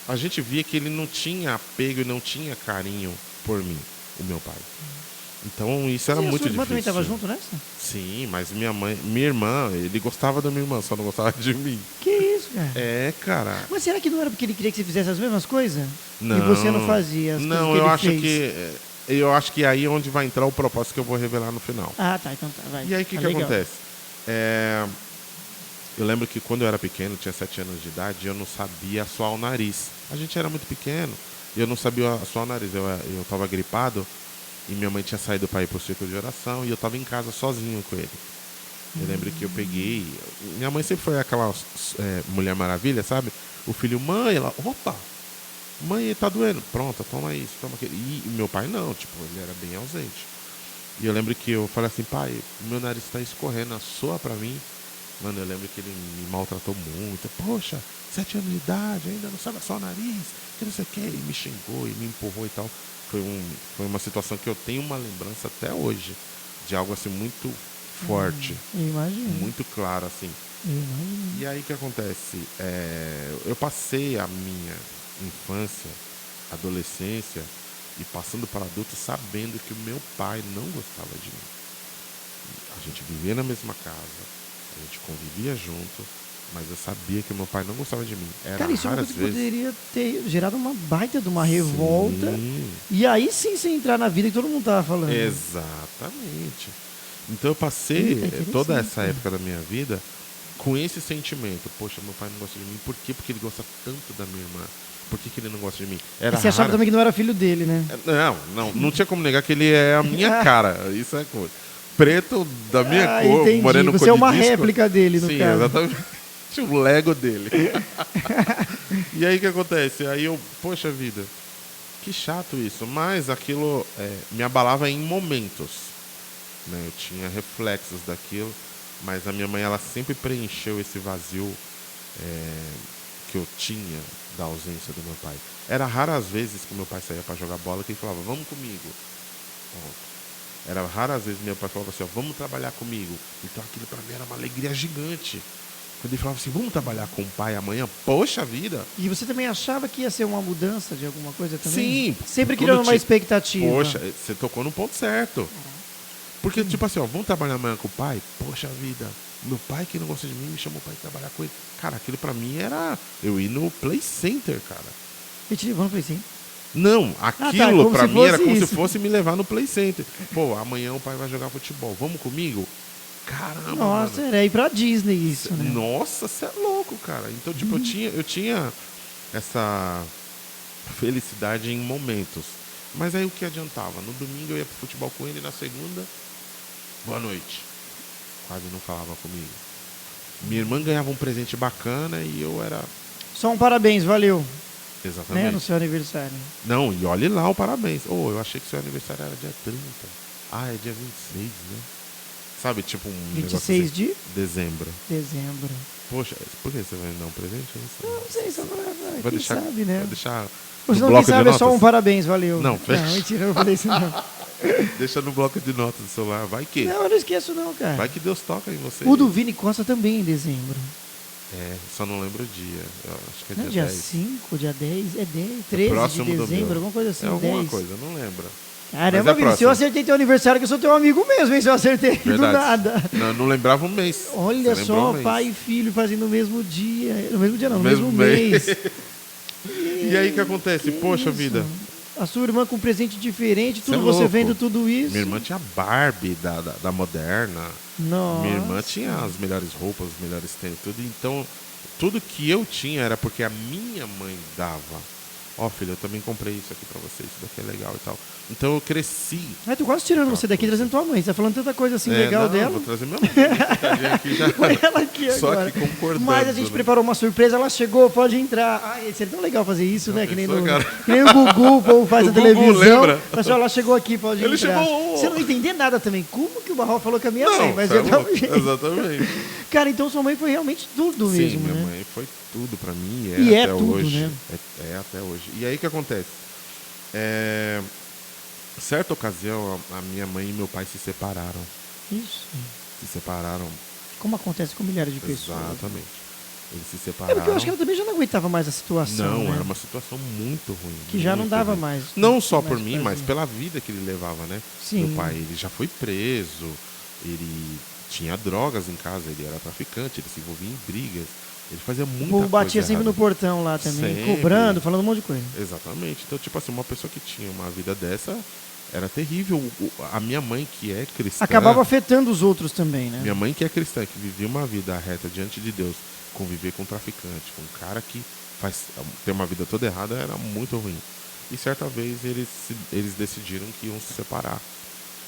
A gente via que ele não tinha apego e não tinha carinho por mim, o meu pai. Então, isso era muito difícil. Sua irmã também estava junto nessa? Sim, mas minha irmã, ele gostava da minha irmã, só não gostava de mim. Que isso, cara? Cara. Mas será que não era porque ele queria que você fizesse as mesmas coisas? Não. E você não fazia as não, coisas que ele fez? eu acho que aí é onde vai entrar o propósito que eu vou revelar no final. Ah, tá, então tá, vai. E aí, o que legal. acontece? Eu lembro que quando eu era pequeno, tinha 7 anos de idade, eu não sabia assoar o nariz. A gente era muito pequeno, e eu não sabia assoar o nariz. Eu estava gripado, e minha mãe tinha saído para ir para o círculo de oração, e eu estava em casa sozinho com ele. Eu lembro que eu peguei... Minha mãe sempre foi aquela Mulher Maravilha, sabe? O filho, mãe, ela... Opa! Mãe, tá doendo. Pronto, toma isso, toma aquilo. E meu pai não, tipo, ele era bem ausente. E eu lembro que eu falei assim, pai, meu nariz está escorrendo, assoa pra mim. Mano, eu lembro que ele me maltratou muito. Poxa, 7 anos de idade, ainda não sabe assoar o nariz, que não sei o que. E me xingou e me empurrou e tal. Foi uma situação que eu tenho uma lembrança até hoje, de algo assim muito forte. Imagina. Muito claro, assim. Imagina. E aí o que acontece? Eu passei a minha infância, adolescência, e passando para adulto, sabendo que o meu pai não gostava de mim. A gente vivia na mesma casa, a gente convivia junto, mas eu sabia que o meu pai não gostava de mim. Era Cara, isso é uma raras coisa que vezes. poderia ter gerado uma baita de uma revolta. Sim, E aí sim você entrar na vida que todo mundo tava falando. exatamente. Então eu Eita, passei interessante, toda essa né? época da minha vida com esse sentimento. Poxa, meu pai não gosta de mim. Por quê? Porque ele gosta tanto da minha irmã. Por que ele não gosta de mim? E você achava também que não era filho dele, né? Não tinha como negar que ele é a minha cara. Isso é coisa. Preto da minha cor, entendi. moreno Você cor é de uma disco. réplica dele, no Sim, caso. exatamente. O Lego dele. E aí o que acontece? Aí eu, poxa vida, que chato isso. Mas aquilo me abalava em momentos. Né? Eu tinha reflexos daquilo. Mas a minha mãe, ela sempre preencheu esse vazio que eu tinha da ausência do meu pai. Era raras vezes que meu pai saía para jogar bola que ele falava, vamos comigo. Ponto. Era raras vezes meu pai falava assim, ó, vamos trabalhar comigo. Então aquilo para mim era uma alegria gigante. Quando ele falava assim, vamos trabalhar com o pai amanhã, poxa vida. E você também achava que ia ser uma mudança de alguma coisa também? Sim. Sempre quando criando uma expectativa. Poxa, você tocou no ponto certo. Porque, tipo assim, ó, vamos trabalhar amanhã com o pai? Poxa vida, meu pai que não gosta de mim me chamou para ir trabalhar com ele. Cara, aquilo pra mim era eu ir no Play Center, cara. E te levando pra assim. Não, aquilo como pra se mim era fosse como se isso. fosse me levar no Play Center. Pô, amanhã o pai vai jogar futebol, vamos comigo? Caramba, Nossa, mano. era ir pra Disney isso, né? Nossa, você é louco, cara. Então, tipo, eu tinha essa felicidade em momentos. Mas aí o que adiantava? No domingo eu ia pro futebol com ele, na segunda, boa noite. Quase não falava comigo. Minha irmã ganhava um presente bacana e eu era... Só um parabéns, valeu. Exatamente. Né, no seu aniversário. Não, e olhe lá o parabéns. Oh, eu achei que seu aniversário era dia 30. Ah, é dia 26, né? Sabe, tipo um 26 negócio de assim, dezembro. dezembro. Poxa, por que você vai me dar um presente? Eu Não sei, só Vai quem deixar, sabe, né? vai deixar Ou no se não, quem bloco de sabe é notas. só um parabéns, valeu. Não, fecha. Não, mentira, eu não falei isso não. Deixa no bloco de notas do celular. Vai que. Não, eu não esqueço não, cara. Vai que Deus toca em você. O do Vini Costa também em dezembro. Só não lembro o dia. Eu acho que é Não é dia dia 10. 5, dia 10, é 10, 13 de próximo do dezembro, meu. alguma coisa assim, É alguma 10. coisa, não lembro. Caramba, Mas é Vini, se eu próximo. acertei teu aniversário, que eu sou teu amigo mesmo, hein? Se eu acertei do Verdade. nada. Não lembrava um mês. Olha Você lembrou só, um mês. pai e filho fazendo no mesmo dia. No mesmo dia não, no Mesmo mesmo mês. E aí o que acontece? Poxa isso? vida. A sua irmã com um presente diferente, tudo Cê é você louco. vendo tudo isso. Minha irmã tinha Barbie da Moderna. Nossa. Minha irmã tinha as melhores roupas, os melhores tênis, tudo. Então, tudo que eu tinha era porque a minha mãe dava. Ó, filho, eu também comprei isso aqui pra você, isso daqui é legal e tal. Então eu cresci. Ai, tô quase tirando você daqui e trazendo tua mãe. Você tá falando tanta coisa assim legal não, dela. Vou trazer minha mãe. Tadinha aqui já. Olha ela aqui Só agora. que concordando. Mas a gente né? preparou uma surpresa, ela chegou, pode entrar. Ai, seria tão legal fazer isso, né? Que nem, pensou, cara? que nem o Gugu, o povo faz O na Gugu, televisão. lembra? Pessoal, ela chegou aqui, pode Ele entrar. chegou. Você não entender nada também. Como que o Barral falou com a minha Não, mãe? Mas cê é eu tava louco. Exatamente. Cara, então sua mãe foi realmente tudo Sim, mesmo, minha né? mãe foi tudo pra mim E é até tudo, hoje. né? É até hoje. E aí o que acontece? Certa ocasião, a minha mãe e meu pai se separaram. Isso. Se separaram. Como acontece com milhares de pessoas. Exatamente. Eles se É separaram. porque eu acho que ela também já não aguentava mais a situação. Não, né? era uma situação muito ruim. Que já não muito dava ruim. mais. Não só mais por mim, fazer. mas pela vida que ele levava, né? Sim. Meu pai, ele já foi preso, ele tinha drogas em casa, ele era traficante, ele se envolvia em brigas, ele fazia muita O povo coisa batia sempre errada. no portão lá também, Sempre. cobrando, falando um monte de coisa. Exatamente. Então, tipo assim, uma pessoa que tinha uma vida dessa era terrível. A minha mãe, que é cristã... Acabava afetando os outros também, né? Minha mãe, que é cristã, que vivia uma vida reta diante de Deus, conviver com um traficante, com um cara que tem uma vida toda errada, era muito ruim. E certa vez eles decidiram que iam se separar.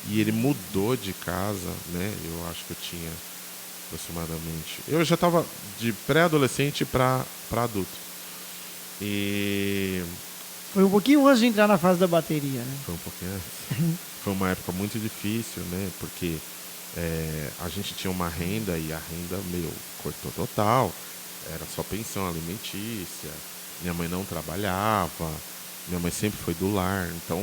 E ele mudou de casa, né? Eu acho que eu tinha aproximadamente... Eu já estava de pré-adolescente para adulto. E Foi um pouquinho antes de entrar na fase da bateria, né? foi um pouquinho antes. Foi uma época muito difícil, né? Porque a gente tinha uma renda e a renda, cortou total. Era só pensão alimentícia. Minha mãe não trabalhava. Minha mãe sempre foi do lar. Então,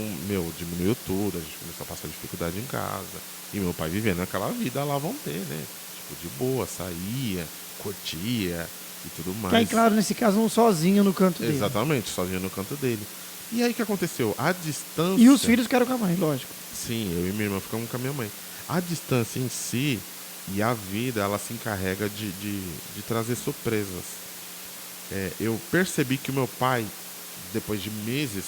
diminuiu tudo. A gente começou a passar dificuldade em casa. E meu pai vivendo aquela vida lá vão ter, né? Tipo, de boa, saía, curtia e tudo mais. Que aí, claro, nesse caso, um sozinho no canto dele. Exatamente, sozinho no canto dele. E aí o que aconteceu? A distância... E os filhos ficaram com a mãe, lógico. Sim, eu e minha irmã ficamos com a minha mãe. A distância em si e a vida, ela se encarrega de trazer surpresas. Eu percebi que o meu pai, depois de meses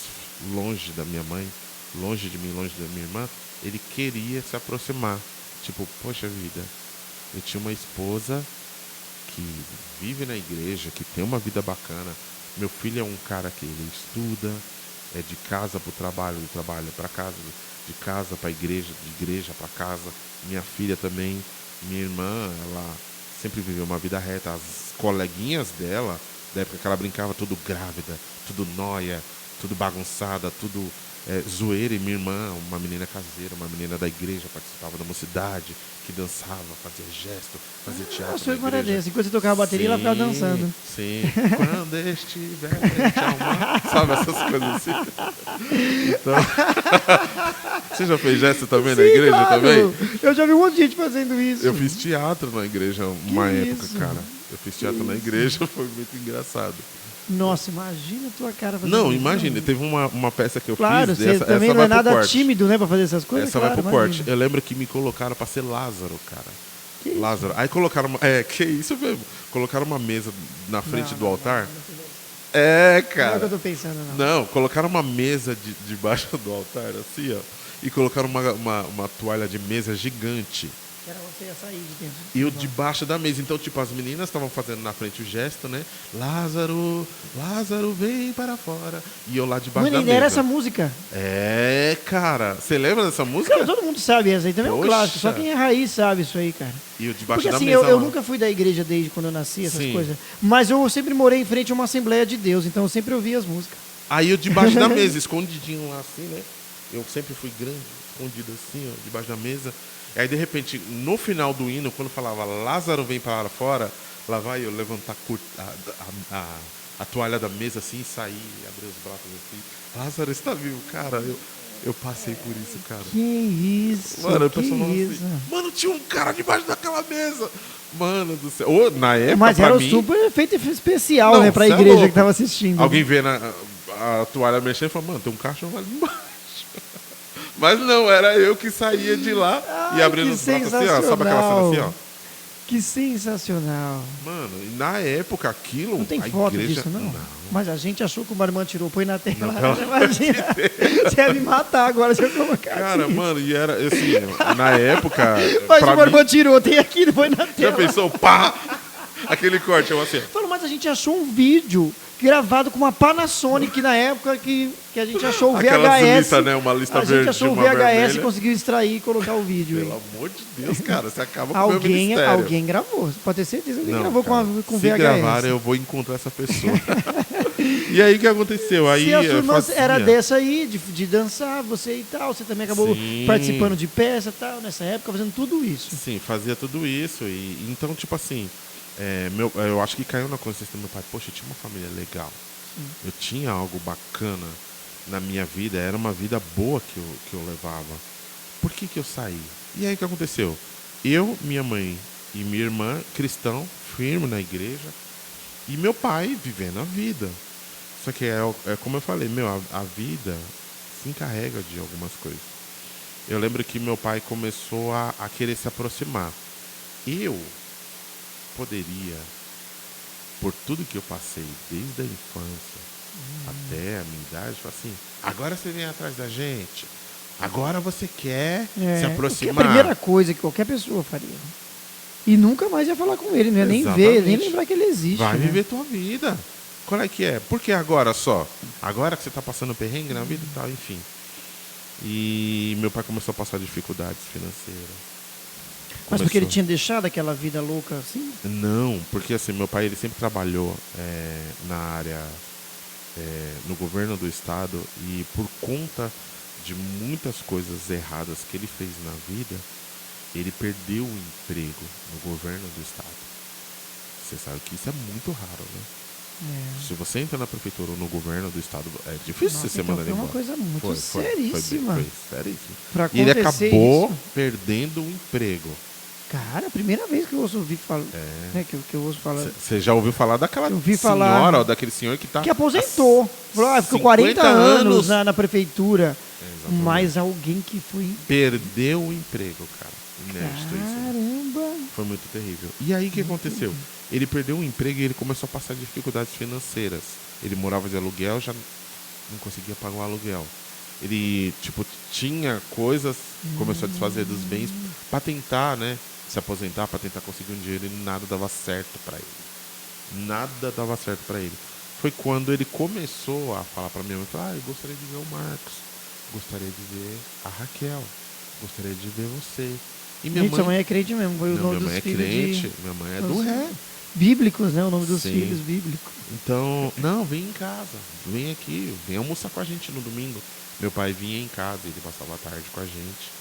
longe da minha mãe, longe de mim, longe da minha irmã, ele queria se aproximar. Tipo, poxa vida, eu tinha uma esposa que vive na igreja, que tem uma vida bacana. Meu filho é um cara que ele estuda, é de casa para o trabalho, do trabalho para casa, de casa para a igreja, de igreja para casa. Minha filha também, minha irmã, ela sempre viveu uma vida reta. As coleguinhas dela, da época que ela brincava, tudo grávida, tudo nóia, tudo bagunçada, tudo zoeira. E minha irmã, uma menina caseira, uma menina da igreja, participava da mocidade, que dançava, fazia gesto, fazia teatro. Nossa, na igreja. Dessa. Enquanto você tocava a bateria, ela ficava dançando. Sim, quando estiver frente ao mar, sabe essas coisas assim. Então, você já fez gesto também na igreja claro. também? Eu já vi um monte de gente fazendo isso. Eu fiz teatro na igreja uma época, isso? cara. Eu fiz teatro na igreja, foi muito engraçado. Nossa, imagina a tua cara fazendo Não, isso. imagina, teve uma peça que eu Claro, fiz. você também não é nada tímido, né, pra fazer essas coisas. Essa claro, vai pro imagina. corte. Eu lembro que me colocaram pra ser Lázaro, cara. Que isso? Lázaro. Aí colocaram uma. Que isso mesmo? Colocaram uma mesa na frente do altar. Não é o que Cara. eu tô pensando, não. Não, colocaram uma mesa debaixo do altar, assim, ó. E colocaram uma toalha de mesa gigante. Que era você ia sair de dentro. E eu debaixo da mesa. Então, tipo, as meninas estavam fazendo na frente o gesto, né? Lázaro, Lázaro, vem para fora. E eu lá debaixo da Mano, mesa. era essa música. Cara. Você lembra dessa música? Cara, todo mundo sabe essa aí, também é um Poxa. clássico. Só quem é raiz sabe isso aí, cara. E eu debaixo Porque da assim, mesa. eu lá. nunca fui da igreja desde quando eu nasci, essas Sim. coisas. Mas eu sempre morei em frente a uma Assembleia de Deus, então eu sempre ouvia as músicas. Aí eu debaixo da mesa, escondidinho lá assim, né? Eu sempre fui grande, escondido assim, ó, debaixo da mesa. E aí, de repente, no final do hino, quando falava Lázaro vem para fora, lá vai eu levantar a toalha da mesa assim, sair, abrir os braços assim. Lázaro está vivo, cara. Eu passei por isso, cara. Que isso, Mano, o que pessoal falava isso. assim, mano, tinha um cara debaixo daquela mesa. Mano do céu. Ô, na época, Mas pra era um mim, super efeito especial, Não, né, pra cê é igreja louco. que tava assistindo. alguém vê a toalha mexendo e fala, mano, tem um cachorro ali embaixo. Mas não, era eu que saía de lá e Ai, abrindo que os braços assim, ó. Sabe aquela cena assim, ó? Que sensacional. Mano, e na época aquilo. Não tem a foto igreja... disso, não? Mas a gente achou que o Marmã tirou, põe na tela. Não, pelo amor de Imagina. Você ia me matar agora se eu colocar. Cara, assim. mano, e era assim, na época. Mas pra o Marmã mim, tirou, tem aqui, põe na já tela. pensou? Pá! Aquele corte, eu assim. Falou, mas a gente achou um vídeo gravado com uma Panasonic na época que a gente achou o Aquela VHS. lista, né? Uma lista A verde. gente achou o uma VHS e vermelha. conseguiu extrair e colocar o vídeo. Pelo aí. amor de Deus, cara, você acaba com o meu Alguém, ministério. alguém gravou. Você pode ter certeza que alguém Não, gravou cara, com se VHS. gravar, eu vou encontrar essa pessoa. E aí, o que aconteceu? Aí Se a sua eu irmã fazia. era dessa aí, de dançar, você e tal, você também acabou Sim. participando de peça e tal, nessa época, fazendo tudo isso. Sim, fazia tudo isso. E então, tipo assim, eu acho que caiu na consciência do meu pai. Poxa, eu tinha uma família legal. Eu tinha algo bacana na minha vida. Era uma vida boa que eu levava. Por que eu saí? E aí, o que aconteceu? Eu, minha mãe e minha irmã, cristão, firme na igreja. E meu pai vivendo a vida. Só que é como eu falei, a vida se encarrega de algumas coisas. Eu lembro que meu pai começou a querer se aproximar. Eu poderia, por tudo que eu passei, desde a infância até a minha idade, falar assim, agora você vem atrás da gente, agora você quer se aproximar. Que é a primeira coisa que qualquer pessoa faria. E nunca mais ia falar com ele, não ia nem Exatamente. ver, nem lembrar que ele existe. Vai né? viver tua vida. Qual é que é? Por que agora só? Agora que você está passando perrengue na vida e tal, enfim. E meu pai começou a passar dificuldades financeiras. Mas porque ele tinha deixado aquela vida louca assim? Não, porque assim, meu pai ele sempre trabalhou na área, no governo do estado, e por conta de muitas coisas erradas que ele fez na vida, ele perdeu o emprego no governo do estado. Você sabe que isso é muito raro, né? Se você entra na prefeitura ou no governo do estado, é difícil Nossa, você ser então mandado foi uma embora. coisa muito seríssima. Foi seríssimo. Pra E ele acontecer acabou isso. perdendo o emprego. Cara, a primeira vez que eu ouço ouvir falar. Né, que eu ouço falar. Você já ouviu falar daquela senhora, falar, ou daquele senhor que tá... Que aposentou. Falou, ficou 40 anos na prefeitura. Exatamente. Mas alguém que foi... Perdeu o emprego, cara. Inédito isso. Caramba. Foi muito terrível. E aí o que aconteceu? Ele perdeu o emprego e ele começou a passar dificuldades financeiras. Ele morava de aluguel, já não conseguia pagar o aluguel. Ele, tipo, tinha coisas, começou a desfazer dos bens para tentar, né, se aposentar, para tentar conseguir um dinheiro e nada dava certo para ele. Nada dava certo para ele. Foi quando ele começou a falar para minha mãe, eu gostaria de ver o Marcos, gostaria de ver a Raquel, gostaria de ver você. E minha Sua mãe é crente mesmo, foi o nome dos filhos. Minha mãe é crente, minha mãe é do ré. Bíblicos, né? O nome dos filhos bíblicos. Então, não, vem em casa, vem aqui, vem almoçar com a gente no domingo. Meu pai vinha em casa, ele passava a tarde com a gente.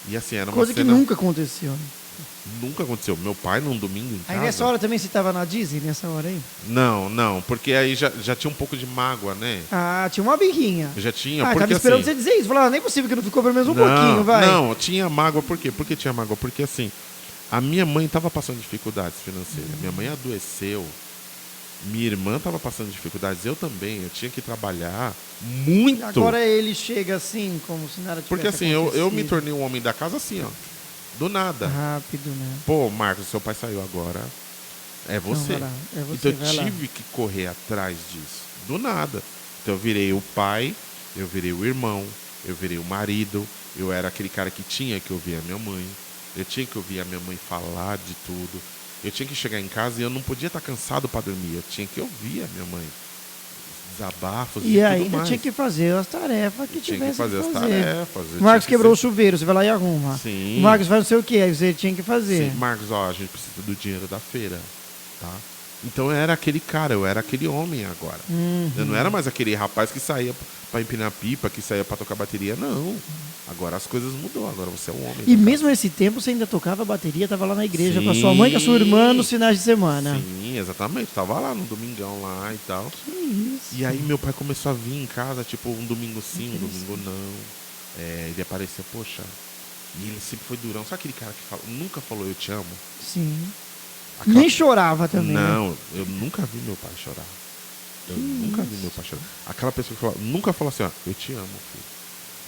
E assim, era uma coisa cena... que nunca aconteceu. Né? Nunca aconteceu. Meu pai num domingo em casa... Aí nessa hora também você estava na Disney, nessa hora aí? Não, porque aí já tinha um pouco de mágoa, né? Ah, tinha uma birrinha. Já tinha, porque tava esperando assim... você dizer isso. Falava, nem é possível que não ficou pelo menos um pouquinho, vai. Não, tinha mágoa, por quê? Por que tinha mágoa? Porque assim, a minha mãe estava passando dificuldades financeiras. Minha mãe adoeceu. Minha irmã estava passando dificuldades, eu também. Eu tinha que trabalhar muito. Agora ele chega assim, como se nada tivesse Porque assim, eu me tornei um homem da casa assim, ó. Do nada. Rápido, né? Pô, Marcos, seu pai saiu agora. É você. Então eu tive que correr atrás disso. Do nada. Então eu virei o pai, eu virei o irmão, eu virei o marido. Eu era aquele cara que tinha que ouvir a minha mãe. Eu tinha que ouvir a minha mãe falar de tudo. Eu tinha que chegar em casa e eu não podia estar cansado para dormir. Eu tinha que ouvir a minha mãe. Desabafos e tudo mais. E ainda tinha que fazer as tarefas que tivesse que fazer. As tarefas. O Marcos quebrou o chuveiro, você vai lá e arruma. Sim. O Marcos faz não sei o que, aí você tinha que fazer. Sim, Marcos, a gente precisa do dinheiro da feira, tá? Então eu era aquele cara, eu era aquele homem agora. Eu não era mais aquele rapaz que saía para empinar pipa, que saía para tocar bateria, não. Agora as coisas mudou, agora você é um homem. E mesmo nesse tempo você ainda tocava bateria, estava lá na igreja com a sua mãe e com a sua irmã nos finais de semana. Sim, exatamente. Tava lá no domingão lá e tal. Que isso. E aí meu pai começou a vir em casa, tipo, um domingo sim, um domingo não. Ele aparecia, poxa. E ele sempre foi durão. Sabe aquele cara que nunca falou eu te amo? Sim. Nem chorava também. Não, né? eu nunca vi meu pai chorar. Nunca vi meu pai chorar. Aquela pessoa que nunca falou assim, ó, eu te amo, filho.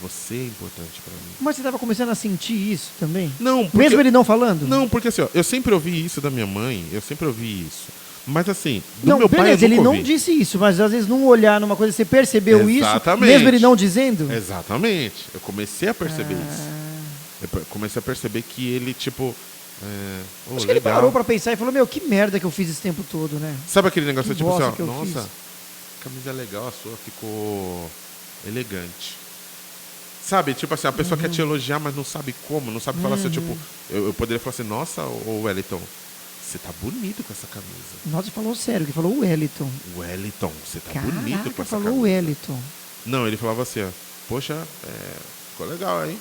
Você é importante pra mim. Mas você estava começando a sentir isso também? Não, porque... Mesmo ele não falando? Não, porque assim, ó, eu sempre ouvi isso da minha mãe, eu sempre ouvi isso. Mas assim, do não, meu beleza, pai eu nunca ele não ouvi. disse isso, mas às vezes num olhar numa coisa, você percebeu Exatamente. isso, mesmo ele não dizendo? Exatamente. Eu comecei a perceber isso. Eu comecei a perceber que ele, tipo... Acho que ele parou pra pensar e falou, meu, que merda que eu fiz esse tempo todo, né? Sabe aquele negócio, tipo assim, ó, nossa, camisa legal a sua, ficou elegante. Sabe, tipo assim, a pessoa quer te elogiar, mas não sabe como, não sabe falar assim, tipo... Eu poderia falar assim, nossa, ô Wellington, você tá bonito com essa camisa. Nossa, falou sério, que falou o Wellington. Wellington, você tá Caraca, bonito com essa falou camisa. o Wellington. Não, ele falava assim, ó, poxa, ficou legal, hein?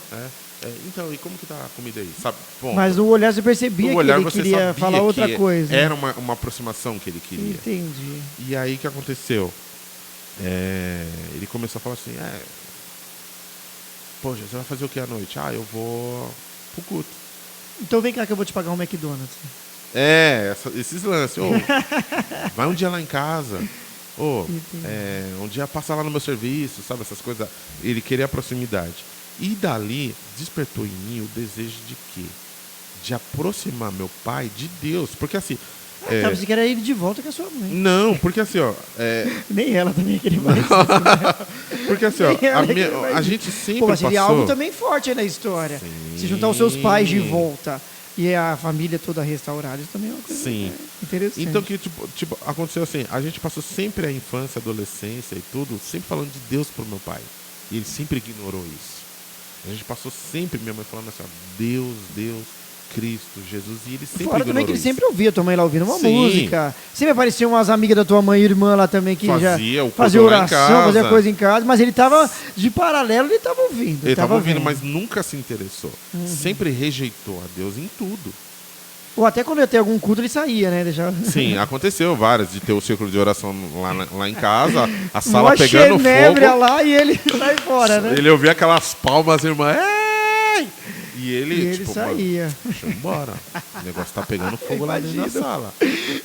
Então, e como que tá a comida aí? Sabe? Bom, mas no olhar você percebia que ele queria falar outra coisa. Era uma aproximação que ele queria. Entendi. E aí, o que aconteceu? Ele começou a falar assim, poxa, você vai fazer o que à noite? Eu vou pro culto. Então vem cá que eu vou te pagar um McDonald's. Esses lances. Vai um dia lá em casa. Um dia passa lá no meu serviço, sabe? Essas coisas. Ele queria a proximidade. E dali despertou em mim o desejo de quê? De aproximar meu pai de Deus. Porque assim... Você queria ir de volta com a sua mãe. Não, porque assim, ó... Nem ela também queria mais. Porque assim, ó... A gente sempre mas seria passou... algo também forte aí na história. Sim. Se juntar os seus pais de volta e a família toda restaurada, isso também é uma coisa interessante. Então, que tipo, aconteceu assim, a gente passou sempre a infância, a adolescência e tudo, sempre falando de Deus pro meu pai. E ele sempre ignorou isso. A gente passou sempre, minha mãe falando assim, ó, Deus, Cristo, Jesus, e ele sempre fora também que ele isso. sempre ouvia tua mãe lá ouvindo uma Sim. música. Sempre apareciam umas amigas da tua mãe e irmã lá também que fazia oração, fazia coisa em casa, mas ele tava de paralelo, ele tava ouvindo. Ele tava ouvindo, mas nunca se interessou. Sempre rejeitou a Deus em tudo. Ou até quando ia ter algum culto, ele saía, né? Sim, aconteceu várias, de ter o círculo de oração lá em casa, a sala pegando fogo. Lá e ele sai fora, né? Ele ouvia aquelas palmas, irmã. E ele, E ele tipo, saía. mano, deixa eu ir embora. O negócio tá pegando fogo lá dentro da Imagina. sala.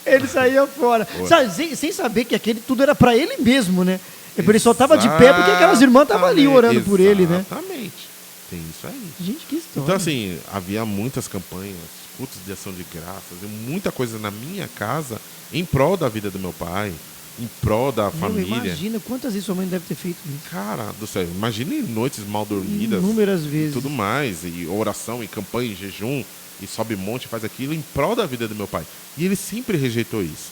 Ele saía fora. Foi. Sabe, sem saber que aquele tudo era pra ele mesmo, né? Ele só tava de pé porque aquelas irmãs estavam ali orando por ele, né? Exatamente. Tem isso aí. Gente, que história. Então, assim, havia muitas campanhas, cultos de ação de graças, e muita coisa na minha casa em prol da vida do meu pai, em prol da família. Imagina quantas vezes sua mãe deve ter feito isso. Cara do céu, imagine noites mal dormidas. Inúmeras E vezes. tudo mais, e oração, e campanha, e jejum, e sobe monte, faz aquilo em prol da vida do meu pai. E ele sempre rejeitou isso.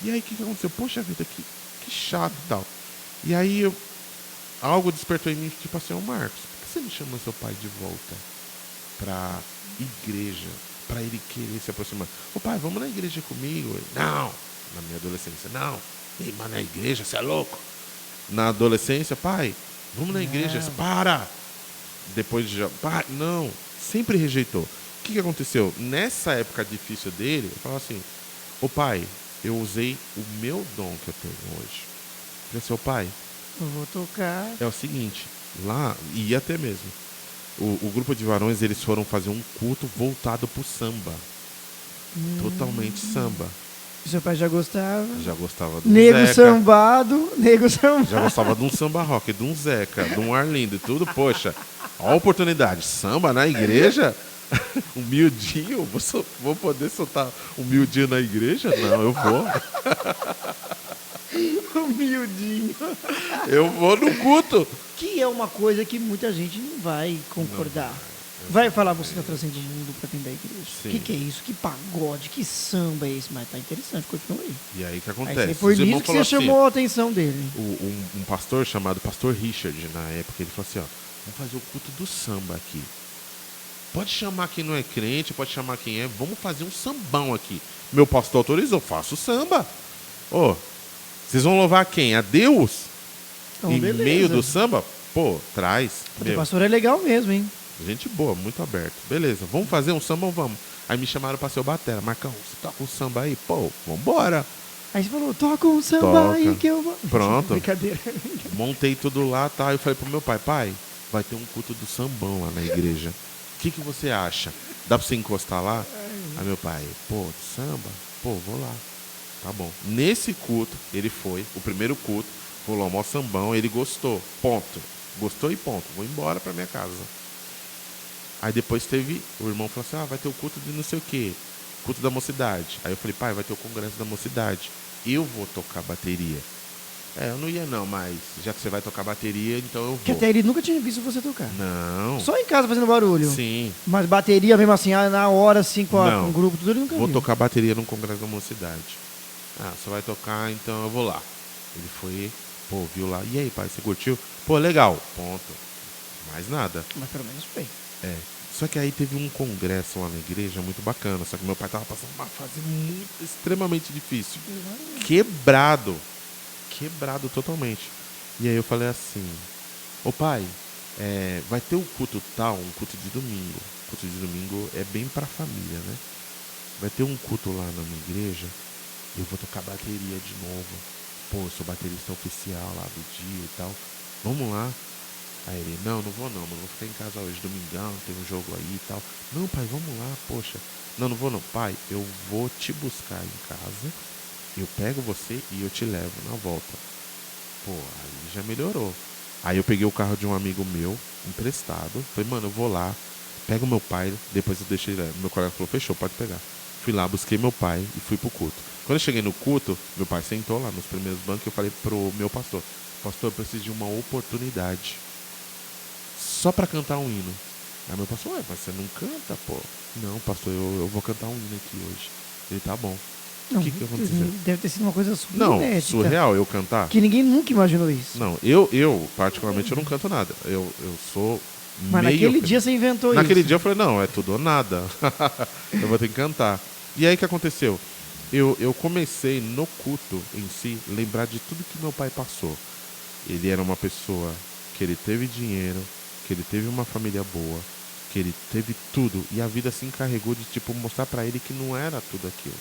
E aí, o que aconteceu? Poxa vida, que chato e tal. E aí, algo despertou em mim, tipo assim, ô Marcos, por que você não chama seu pai de volta pra igreja, pra ele querer se aproximar? Ô pai, vamos na igreja comigo? Ele, não, na minha adolescência, não. Ei, mas na igreja, você é louco? Na adolescência, pai, vamos na igreja, para! Depois de já, pai, não, sempre rejeitou. O que aconteceu? Nessa época difícil dele, eu falava assim, ô pai, eu usei o meu dom que eu tenho hoje. Eu falei assim, ô pai, Eu vou tocar. é o seguinte, lá, e até mesmo, o grupo de varões, eles foram fazer um culto voltado pro samba. Totalmente samba. Seu pai já gostava. Já gostava do Nego Zeca. sambado, nego sambado. Já gostava de um samba rock, de um Zeca, de um Arlindo e tudo. Poxa, ó a oportunidade. Samba na igreja? Humildinho? Vou poder soltar humildinho na igreja? Não, eu vou. Humildinho. Eu vou no culto. Que é uma coisa que muita gente não vai concordar. Vai falar, você está trazendo o mundo para dentro da igreja. Sim. O que é isso? Que pagode? Que samba é esse? Mas tá interessante, continua aí. E aí o que Aí acontece? foi Os irmãos nisso que você falaram assim, chamou a atenção dele. um pastor chamado Pastor Richard, na época, ele falou assim, ó, vamos fazer o culto do samba aqui. Pode chamar quem não é crente, pode chamar quem é, vamos fazer um sambão aqui. Meu pastor autorizou, faço samba. Ô, vocês vão louvar quem? A Deus? Então, Em beleza. meio do samba? Pô, traz. O Meu, pastor é legal mesmo, hein? gente boa, muito aberto. Beleza, vamos fazer um samba ou vamos? Aí me chamaram pra ser o batera. Marcão, você toca um samba aí? Pô, vambora. Aí você falou, toca um samba Toca. aí que eu vou. Pronto. Brincadeira. Montei tudo lá, tá? Eu falei pro meu pai, pai, vai ter um culto do sambão lá na igreja. O que você acha? Dá pra você encostar lá? Aí meu pai, pô, samba? Pô, vou lá. Tá bom. Nesse culto, ele foi, o primeiro culto, rolou um mó sambão, ele gostou. Ponto. Gostou e ponto. Vou embora pra minha casa. Aí depois teve, o irmão falou assim, vai ter o culto de não sei o quê. Culto da mocidade. Aí eu falei, pai, vai ter o congresso da mocidade. Eu vou tocar bateria. Eu não ia não, mas já que você vai tocar bateria, então eu Porque vou. até ele nunca tinha visto você tocar. Não. Só em casa fazendo barulho. Sim. Mas bateria mesmo assim, na hora, assim, com Não. o grupo, tudo ele nunca Vou viu. tocar bateria no congresso da mocidade. Você vai tocar, então eu vou lá. Ele foi, pô, viu lá. E aí, pai, você curtiu? Pô, legal. Ponto. Mais nada. Mas pelo menos foi. Só que aí teve um congresso lá na igreja muito bacana. Só que meu pai tava passando uma fase extremamente difícil. Quebrado. Quebrado totalmente. E aí eu falei assim, ô pai, vai ter um culto tal, um culto de domingo. Culto de domingo é bem pra família, né? Vai ter um culto lá na minha igreja, eu vou tocar bateria de novo. Pô, eu sou baterista oficial lá do dia e tal. Vamos lá. Aí ele, não vou não, mano, vou ficar em casa hoje, domingão, tem um jogo aí e tal. Não, pai, vamos lá, poxa. Não vou não. Pai, eu vou te buscar em casa, eu pego você e eu te levo na volta. Pô, aí já melhorou. Aí eu peguei o carro de um amigo meu, emprestado. Falei, mano, eu vou lá, pego meu pai, depois eu deixei ele. Meu colega falou, fechou, pode pegar. Fui lá, busquei meu pai e fui pro culto. Quando eu cheguei no culto, meu pai sentou lá nos primeiros bancos e eu falei pro meu pastor, pastor, eu preciso de uma oportunidade. Só pra cantar um hino. Aí meu pastor, mas você não canta, pô? Não, pastor, eu vou cantar um hino aqui hoje. Ele, tá bom. Não, O que aconteceu? deve ter sido uma coisa super Não, inédita. surreal eu cantar? Que ninguém nunca imaginou isso. Não, eu particularmente, eu não canto nada. Eu sou Mas meio... naquele dia você inventou isso. Naquele dia eu falei, não, é tudo ou nada. Eu vou ter que cantar. E aí o que aconteceu? Eu comecei no culto em si, lembrar de tudo que meu pai passou. Ele era uma pessoa que ele teve dinheiro, que ele teve uma família boa, que ele teve tudo. E a vida se encarregou de tipo mostrar pra ele que não era tudo aquilo.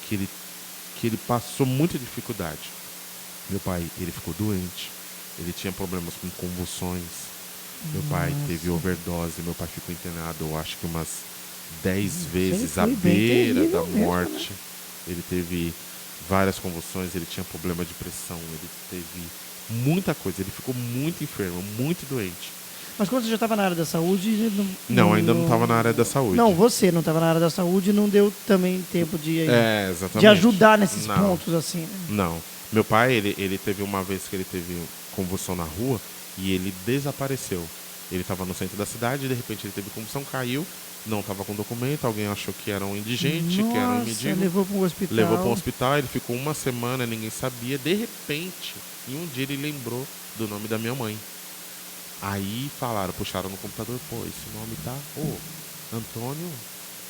Que ele passou muita dificuldade. Meu pai, ele ficou doente, ele tinha problemas com convulsões, Meu pai teve overdose, meu pai ficou internado, eu acho que umas 10 vezes foi à bem beira terrível da mesmo, morte. Ele teve várias convulsões, ele tinha problema de pressão, ele teve muita coisa, ele ficou muito enfermo, muito doente. Mas quando você já estava na área da saúde... Não, ainda não estava na área da saúde. Não, você não estava na área da saúde e não deu também tempo de exatamente. de ajudar nesses Não. pontos, assim, né? Não. Meu pai, ele teve uma vez que ele teve convulsão na rua e ele desapareceu. Ele estava no centro da cidade, de repente ele teve convulsão, caiu, não estava com documento, alguém achou que era um indigente, que era um mendigo. Levou para um hospital. Levou para um hospital, ele ficou uma semana, ninguém sabia. De repente, em um dia ele lembrou do nome da minha mãe. Aí falaram, puxaram no computador, pô, esse nome tá, Antônio,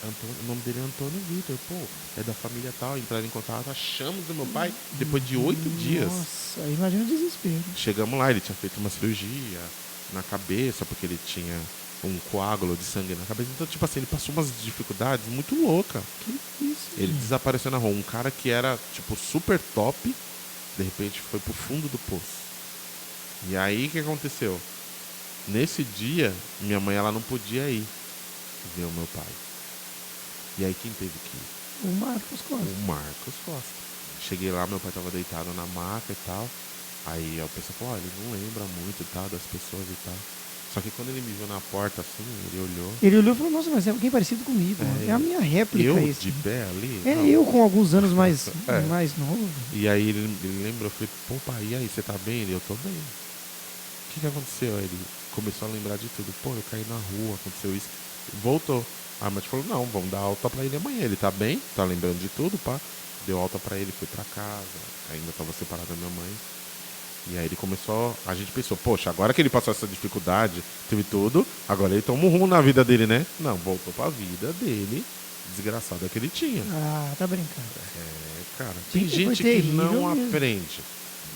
o nome dele é Antônio Vitor, pô, é da família tal, entraram em contato, achamos o meu pai depois de 8 dias. Nossa, imagina o desespero. Chegamos lá, ele tinha feito uma cirurgia na cabeça, porque ele tinha um coágulo de sangue na cabeça. Então, tipo assim, ele passou umas dificuldades muito loucas. Que isso? Ele desapareceu na rua. Um cara que era, tipo, super top, de repente foi pro fundo do poço. E aí, o que aconteceu? Nesse dia, minha mãe, ela não podia ir ver o meu pai. E aí, quem teve que ir? O Marcos Costa. O Marcos Costa. Cheguei lá, meu pai tava deitado na maca e tal. Aí a pessoa falou, ele não lembra muito e tal, das pessoas e tal. Só que quando ele me viu na porta, assim, ele olhou. Ele olhou e falou, nossa, mas é alguém parecido comigo. É a minha réplica eu esse. De pé ali? É não. eu com alguns anos mais novo. E aí ele lembrou, eu falei, pô pai, e aí, você tá bem? Ele, eu tô bem. O que aconteceu? Aí ele começou a lembrar de tudo. Pô, eu caí na rua, aconteceu isso. Voltou. A mãe falou, não, vamos dar alta pra ele amanhã. Ele tá bem, tá lembrando de tudo, pá. Deu alta pra ele, foi pra casa. Ainda tava separado da minha mãe. E aí ele começou, a gente pensou, poxa, agora que ele passou essa dificuldade, teve tudo, agora ele toma um rumo na vida dele, né? Não, voltou pra vida dele, desgraçada que ele tinha. Ah, tá brincando. Cara, Sim, tem gente que terrível não mesmo. aprende.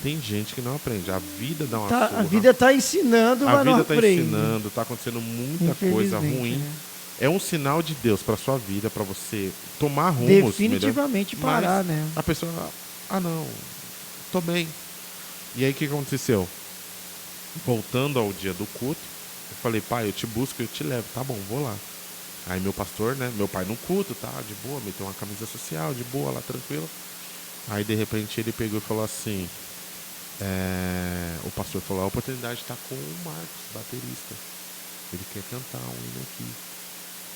Tem gente que não aprende. A vida dá uma Tá, surra. a vida tá ensinando, A mas não vida tá aprende. ensinando, tá acontecendo muita coisa Infelizmente, ruim. né? É um sinal de Deus pra sua vida, pra você tomar rumos. Definitivamente melhor. parar, Mas né? a pessoa, não, tô bem. E aí o que aconteceu? Voltando ao dia do culto, eu falei, pai, eu te busco, eu te levo. Tá bom, vou lá. Aí meu pastor, né, meu pai no culto, tá, de boa, meteu uma camisa social, de boa, lá tranquilo. Aí de repente ele pegou e falou assim, o pastor falou, a oportunidade tá com o Marcos, baterista. Ele quer cantar um hino aqui.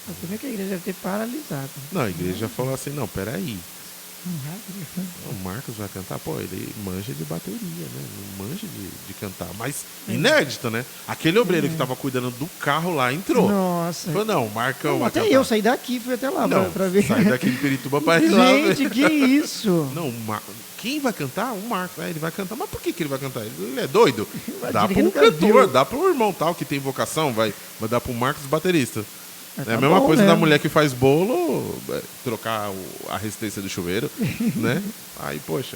Eu também que a igreja deve ter paralisado. Não, a igreja falou assim, não, peraí. O Marcos vai cantar? Pô, ele manja de bateria, né? Não manja de cantar. Mas inédito, né? Aquele obreiro que tava cuidando do carro lá entrou. Nossa. Falou, não, o Marcão vai até cantar. eu saí daqui, fui até lá Não, pra ver. sai daqui de Pirituba pra ir lá. Gente, que isso? Não, quem vai cantar? O Marcos. Ele vai cantar. Mas por que ele vai cantar? Ele é doido? Dá que pro nunca cantor, viu. dá pro irmão tal que tem vocação, vai dar pro Marcos baterista. Mas É a tá mesma bom, coisa né? da mulher que faz bolo, trocar a resistência do chuveiro, né? Aí, poxa.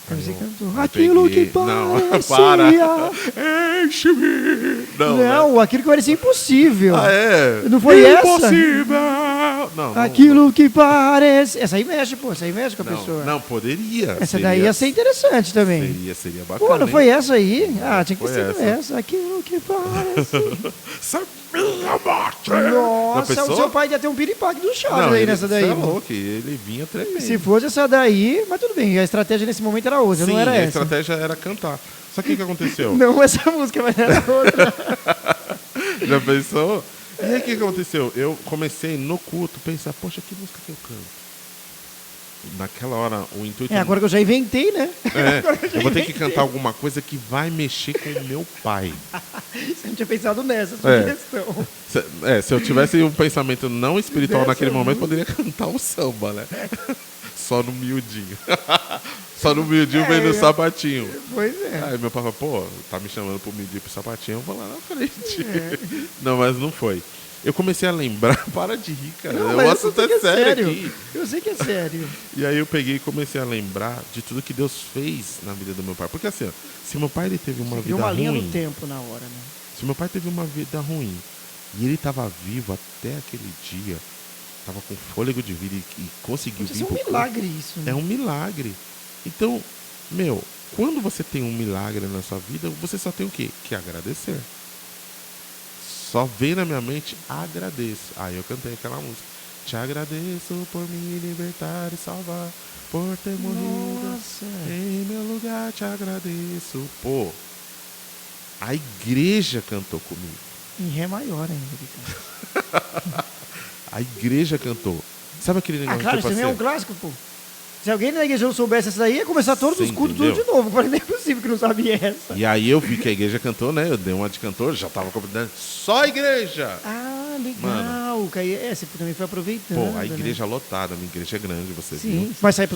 Aí você eu cantou, aquilo que Não, parecia... para. Enche-me. Não, né? aquilo que parecia impossível. Ah, é? Não foi essa? Impossível. Não, Aquilo que parece... Essa aí mexe, pô. Essa aí mexe com a pessoa. Não, poderia. Essa daí ia ser interessante também. Seria bacana. Pô, não hein? foi essa aí? Ah, tinha que Foi ser essa. Aquilo que parece... Sabia, morte. Nossa, o seu pai ia ter um piripaque do Chaves aí nessa daí. Você é mano. louco, ele vinha tremendo. Se fosse essa daí, mas tudo bem, a estratégia nesse momento era outra, Sim, não era a essa. estratégia era cantar. Só que o que aconteceu? Não essa música, mas era outra. Já pensou? E aí o que aconteceu? Eu comecei no culto a pensar, poxa, que música que eu canto? Naquela hora, o intuito... Agora que eu já inventei, né? eu vou ter que cantar alguma coisa que vai mexer com o meu pai. Você não tinha pensado nessa sugestão. Se eu tivesse um pensamento não espiritual Dessa naquele momento, poderia cantar um samba, né? Só no miudinho. Só no miudinho vendo o sapatinho. Pois é. Aí meu pai falou, pô, tá me chamando pro miudinho pro sapatinho, eu vou lá na frente. Não, mas não foi. Eu comecei a lembrar, para de rir, cara. Não, O mas assunto eu sei é que é sério sério. aqui. Eu sei que é sério. E aí eu peguei e comecei a lembrar de tudo que Deus fez na vida do meu pai. Porque assim, ó, se meu pai ele teve uma vida uma linha ruim, no tempo na hora, né? se meu pai teve uma vida ruim e ele estava vivo até aquele dia, estava com fôlego de vida e conseguiu vir Isso é pro um milagre isso, né? É um milagre. Então, quando você tem um milagre na sua vida, você só tem o quê? Que agradecer. só veio na minha mente, agradeço. Aí eu cantei aquela música. Te agradeço por me libertar e salvar, por ter morrido em meu lugar, te agradeço. Pô, a igreja cantou comigo. Em Ré maior ainda. A igreja cantou. Sabe aquele negócio Claro, tipo isso também é assim? um clássico, pô. Se alguém da igreja não soubesse essa daí, ia começar todos Você os cultos tudo entendeu? de novo. Eu falei, não é possível que não sabia essa. E aí eu vi que a igreja cantou, né? Eu dei uma de cantor, já tava convidando. Só a igreja! Ah, legal. Você também foi aproveitando. Pô, a né? igreja lotada, a minha igreja é grande, você Sim. viu? Mas se aí,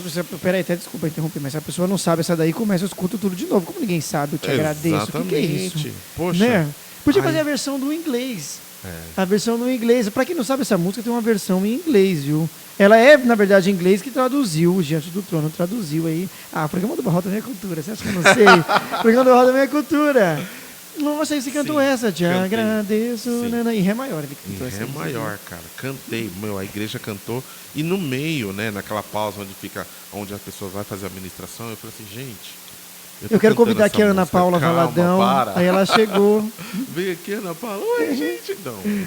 peraí, até desculpa interromper, mas se a pessoa não sabe essa daí, começa os cultos tudo de novo. Como ninguém sabe, eu te agradeço. O que é isso? Exatamente. Poxa. Né? Podia Ai. fazer a versão do inglês. É. A versão do inglês. Pra quem não sabe, essa música tem uma versão em inglês, viu? Ela é, na verdade, em inglês que traduziu, Diante do Trono, traduziu aí. O programa do Barro também é cultura. Você acha que eu não sei? O programa do Barro também é cultura. Nossa, aí você cantou essa. Te cantei. agradeço. Sim. Em Ré maior. Ele cantou Em essa Ré aí, maior, cara. Cantei. A igreja cantou. E no meio, né, naquela pausa onde a pessoa vai fazer a ministração, eu falei assim, gente... Eu quero convidar aqui a Ana Paula Calma, Valadão. para. Aí ela chegou. Vem aqui, Ana Paula. Oi, gente.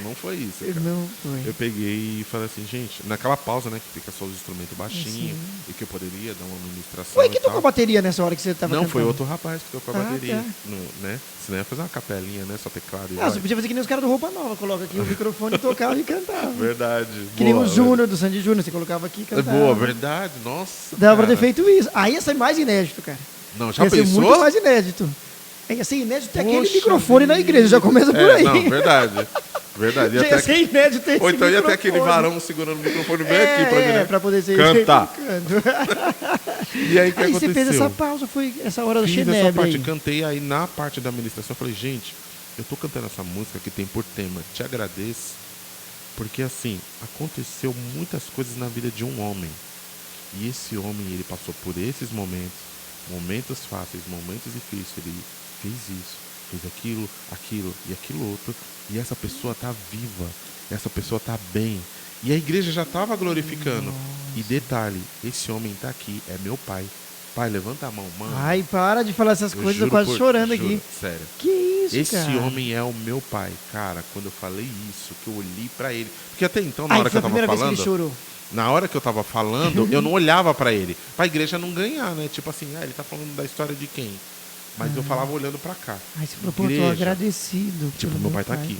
Não foi isso, cara. Não foi. Eu peguei e falei assim, gente, naquela pausa, né, que fica só os instrumentos baixinho, Sim. e que eu poderia dar uma ministração. Foi e que tocou tal. bateria nessa hora que você tava Não, cantando? foi outro rapaz que tocou a bateria. Tá. Né? Senão ia fazer uma capelinha, né? Só teclado e Você voz. podia fazer que nem os caras do Roupa Nova. Coloca aqui o microfone, tocava e cantava. Verdade. Que nem boa, o Júnior, do Sandy Júnior. Você colocava aqui e É cantava. boa, verdade. Nossa, Dava pra cara. ter feito isso. Aí ia ser mais inédito, cara. Não, já Ia ser pensou? muito mais inédito. Ia ser inédito ter aquele Poxa microfone na vida. igreja. Já começa por aí. Não, verdade. Verdade. Já ia ser inédito ter Ou esse então ia ter microfone. aquele varão segurando o microfone bem aqui pra mim, né? pra poder ser Cantar. canto. E aí o que Aí aconteceu? você fez essa pausa, foi essa hora da Fiz essa Xenebre parte, aí. cantei aí na parte da ministração, eu falei, gente, eu tô cantando essa música que tem por tema Te Agradeço, porque assim, aconteceu muitas coisas na vida de um homem. E esse homem, ele passou por esses momentos fáceis, momentos difíceis, ele fez isso, fez aquilo e aquilo outro, e essa pessoa tá viva, essa pessoa tá bem. E a igreja já estava glorificando. E detalhe, esse homem tá aqui, é meu pai. Pai, levanta a mão, mano. Ai, para de falar essas coisas, eu juro quase por- chorando juro, aqui. Sério. Que isso, Esse cara? homem é o meu pai. Cara, quando eu falei isso, que eu olhei pra ele. Porque até então, na Ai, hora que foi eu a tava primeira vez que ele falando. chorou. Na hora que eu tava falando, eu não olhava pra ele. Pra igreja não ganhar, né? Tipo assim, ele tá falando da história de quem? Mas eu falava olhando pra cá. Ai, você falou, pô, tô Igreja. agradecido. Tipo, pelo meu pai tá aqui.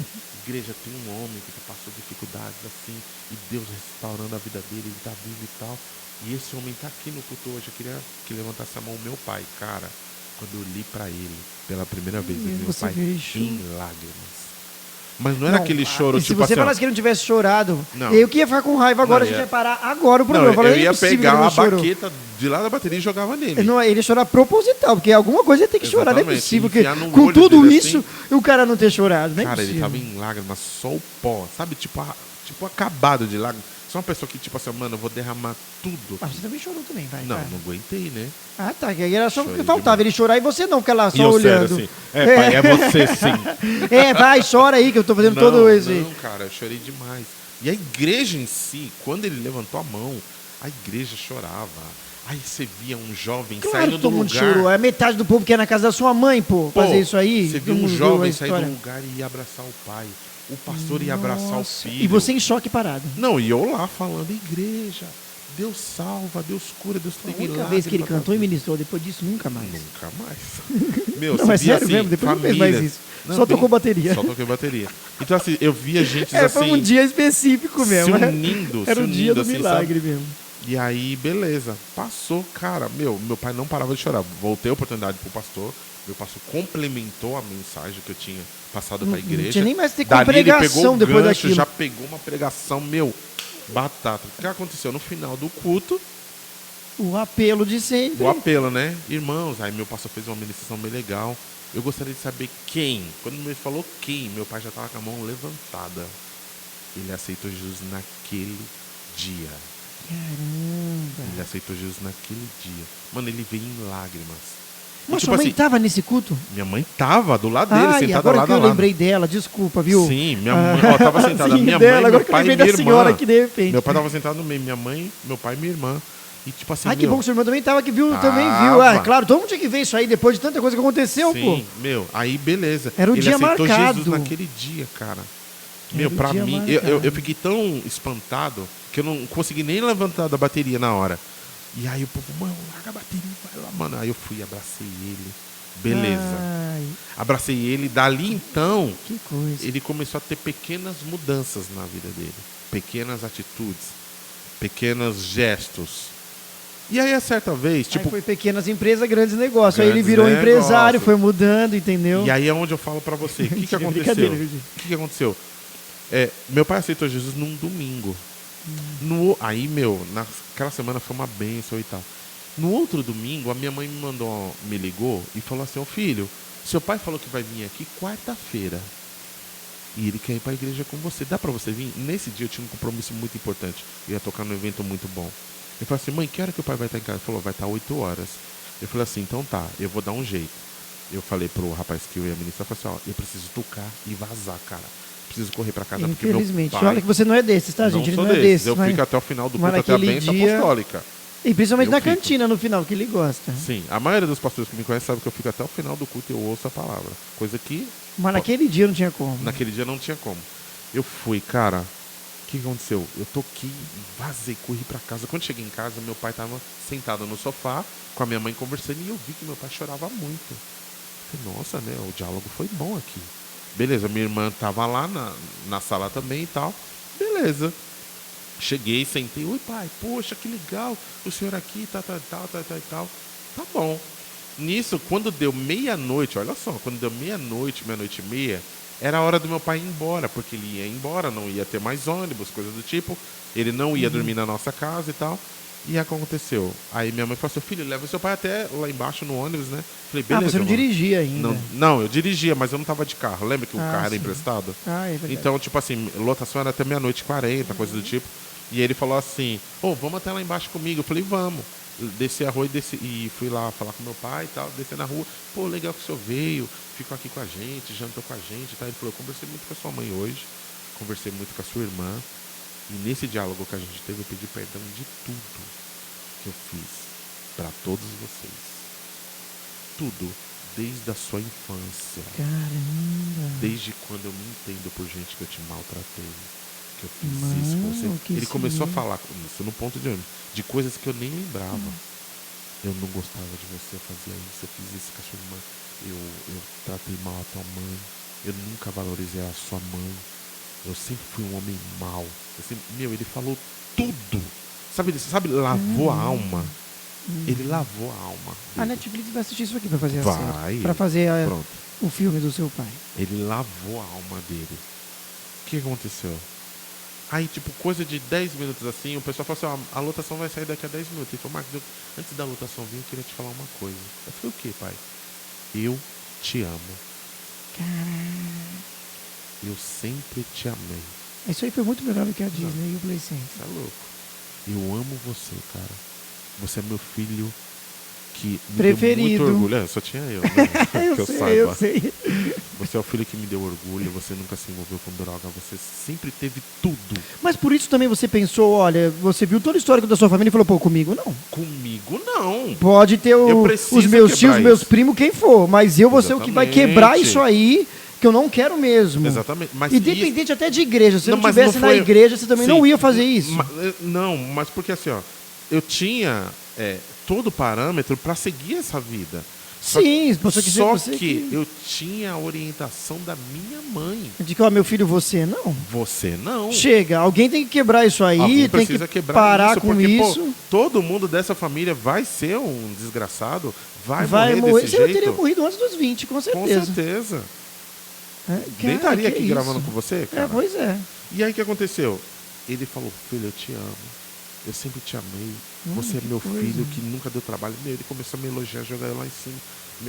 Igreja, tem um homem que passou dificuldades assim, e Deus restaurando a vida dele, ele tá vivo e tal. E esse homem tá aqui no culto hoje. Eu queria que levantasse a mão o meu pai. Cara, quando eu li pra ele pela primeira vez, eu vi meu Você pai veio em lágrimas. Mas não era aquele choro, e se tipo você assim, ó, falasse que ele não tivesse chorado, Não. eu que ia ficar com raiva agora, Não, a gente ia- ia parar agora o não, programa. falei, eu é ia impossível que pegar ele a não chorou. baqueta de lá da bateria e jogava nele. Não, ele ia chorar proposital, porque alguma coisa ia ter que chorar, não é Exatamente, possível. Que, enfiar no com olho tudo dele isso, assim. o cara não ter chorado, não é Cara, ele possível. tava em lágrimas, só o pó, sabe? Tipo acabado de lágrimas. Só uma pessoa que, tipo assim, mano, eu vou derramar tudo. Ah, você também chorou também, vai. Não, vai. não aguentei, né? Ah, tá, que aí era só o que Chorei faltava, demais. ele chorar e você não, ficar lá E só eu olhando. sério, assim, pai, é você sim. Vai, chora aí, que eu tô fazendo todo esse... Não, cara, eu chorei demais. E a igreja em si, quando ele levantou a mão, a igreja chorava. Aí você via um jovem Claro saindo que do todo mundo lugar. chorou. É metade do povo que é na casa da sua mãe, pô, Pô, fazer isso aí. Você Todo viu um mundo viu jovem a sair história. do lugar e ia abraçar o pai. O pastor ia abraçar o Nossa, filho. E você em choque parado. Não, e eu lá falando, igreja, Deus salva, Deus cura, Deus A tem única milagre. vez que ele pra tua cantou e vida. ministrou, depois disso, nunca mais. Nunca mais. Meu, Não, você mas via sério assim, mesmo, depois não fez mais famílias- isso. Não, Só bem- tocou bateria. Só toquei bateria. Então, assim, eu via gente Foi assim, um dia específico mesmo. se né? unindo, Era o dia do assim, milagre sabe? mesmo. E aí, beleza. Passou, cara. Meu pai não parava de chorar. Voltei a oportunidade pro pastor. Meu pastor complementou a mensagem que eu tinha passado pra igreja. Não tinha nem mais ter com Dali ele pregação pegou o depois gancho, daquilo. já pegou uma pregação, batata. O que aconteceu? No final do culto, O apelo de sempre. o apelo, né? Irmãos, aí meu pastor fez uma ministração bem legal. Eu gostaria de saber quem. Quando ele falou quem, meu pai já estava com a mão levantada. Ele aceitou Jesus naquele dia. Caramba. Ele aceitou Jesus naquele dia. Mano, ele veio em lágrimas. E, Mas tipo sua mãe assim, tava nesse culto? minha mãe tava do lado dele, Ah, e sentada agora lado que a eu lado. lembrei dela, desculpa, viu? Sim, minha mãe, ó, tava sentada sim, minha dela, mãe, agora meu que eu pai e lembrei minha da senhora irmã. aqui de repente. Meu pai tava sentado no meio, minha mãe, meu pai e minha irmã. E tipo assim, Que bom que seu irmão também tava, que viu, também viu. Claro, todo mundo tinha que ver isso aí depois de tanta coisa que aconteceu, pô. Aí beleza. Era o ele dia aceitou marcado. Jesus naquele dia, cara. Pra mim, eu fiquei tão espantado que eu não consegui nem levantar da bateria na hora. E aí o povo, mano, larga a bateria, vai lá, mano. Aí eu fui, abracei ele. Beleza. Abracei ele, dali então, que coisa. Ele começou a ter pequenas mudanças na vida dele. Pequenas atitudes, pequenos gestos. E aí, a certa vez, tipo... Aí foi pequenas empresas, grandes negócios. Aí ele virou empresário, foi mudando, entendeu? E aí é onde eu falo pra você. O que aconteceu? O que aconteceu? Meu pai aceitou Jesus num domingo. Aí, naquela semana foi uma bênção e tal. No outro domingo, a minha mãe me ligou e falou assim, filho, seu pai falou que vai vir aqui quarta-feira. E ele quer ir pra igreja com você. Dá pra você vir? Nesse dia eu tinha um compromisso muito importante. Eu ia tocar num evento muito bom. Eu falei assim, mãe, que hora que o pai vai estar em casa? Ele falou, vai estar 8 horas. Eu falei assim, então tá, eu vou dar um jeito. Eu falei pro rapaz que eu ia ministrar, eu falei assim, eu preciso tocar e vazar, cara. Preciso correr pra casa. Infelizmente, porque meu pai... olha que você não é desses, tá, gente? Ele não é desses. Eu fico até o final do culto, até a bênção apostólica. E principalmente na cantina, no final, que ele gosta. Sim, a maioria dos pastores que me conhecem sabe que eu fico até o final do culto e eu ouço a palavra. Coisa que... Mas naquele dia não tinha como. Naquele dia não tinha como. Eu fui, cara... O que aconteceu? Eu toquei, vazei, corri pra casa. Quando cheguei em casa, meu pai tava sentado no sofá com a minha mãe conversando e eu vi que meu pai chorava muito. Falei, nossa, né? O diálogo foi bom aqui. Beleza, minha irmã tava lá na sala também e tal. Beleza. Cheguei, sentei. Oi, pai, poxa, que legal. O senhor aqui, tal. Tá bom. Nisso, quando deu meia-noite, olha só, quando deu meia-noite e meia, era a hora do meu pai ir embora, porque ele ia embora, não ia ter mais ônibus, coisa do tipo. Ele não ia dormir na nossa casa e tal. E aconteceu. Aí minha mãe falou assim, filho, leva seu pai até lá embaixo no ônibus, né? Falei, beleza. Você não dirigia ainda? Não, eu dirigia, mas eu não tava de carro. Lembra que o carro era emprestado? É verdade. Então, tipo assim, lotação era até 00:40, coisa do tipo. E ele falou assim, vamos até lá embaixo comigo. Eu falei, vamos. Desci a rua e fui lá falar com meu pai e tal, desci na rua, legal que o senhor veio, ficou aqui com a gente, jantou com a gente, tá? Ele falou, eu conversei muito com a sua mãe hoje, conversei muito com a sua irmã, e nesse diálogo que a gente teve, eu pedi perdão de tudo que eu fiz para todos vocês. Tudo, desde a sua infância. Caramba! Desde quando eu me entendo por gente que eu te maltratei. Que eu fiz isso com você. Ele começou a falar isso no ponto de ônibus, de coisas que eu nem lembrava. Eu não gostava de você, eu fazia isso, eu fiz isso com a sua irmã, eu tratei mal a tua mãe, eu nunca valorizei a sua mãe, eu sempre fui um homem mau. Ele falou tudo. Sabe, lavou a alma. Ele lavou a alma dele. A Netflix vai assistir isso aqui pra fazer Pra fazer o filme do seu pai. Ele lavou a alma dele. O que aconteceu? Aí, tipo, coisa de 10 minutos assim, o pessoal falou assim, a lotação vai sair daqui a 10 minutos. Ele falou, Marcos, antes da lotação vir, eu queria te falar uma coisa. Eu falei, o que, pai? Eu te amo. Caralho. Eu sempre te amei. Isso aí foi muito melhor do que a Disney e o Play Center. Tá louco. Eu amo você, cara. Você é meu filho que me preferido. Deu muito orgulho. Só tinha eu, né? eu sei. Você é o filho que me deu orgulho, você nunca se envolveu com droga, você sempre teve tudo. Mas por isso também você pensou, olha, você viu todo o histórico da sua família e falou, comigo não. Comigo não. Pode ter os meus tios, meus primos, quem for, mas eu vou ser o que vai quebrar isso aí, que eu não quero mesmo. Exatamente. Mas independente até de igreja, se você não estivesse na igreja, você também não ia fazer isso. Mas porque assim, eu tinha todo o parâmetro para seguir essa vida. Sim, só que eu tinha a orientação da minha mãe. De que, meu filho, você não. Você não. Chega, alguém tem que quebrar isso aí, tem que parar com isso. Todo mundo dessa família vai ser um desgraçado, vai morrer desse jeito. Eu teria morrido antes dos 20, com certeza. Com certeza. Nem estaria aqui gravando com você, cara. Pois é. E aí o que aconteceu? Ele falou, filho, eu te amo. Eu sempre te amei. Você é meu filho que nunca deu trabalho. Ele começou a me elogiar, jogar eu lá em cima.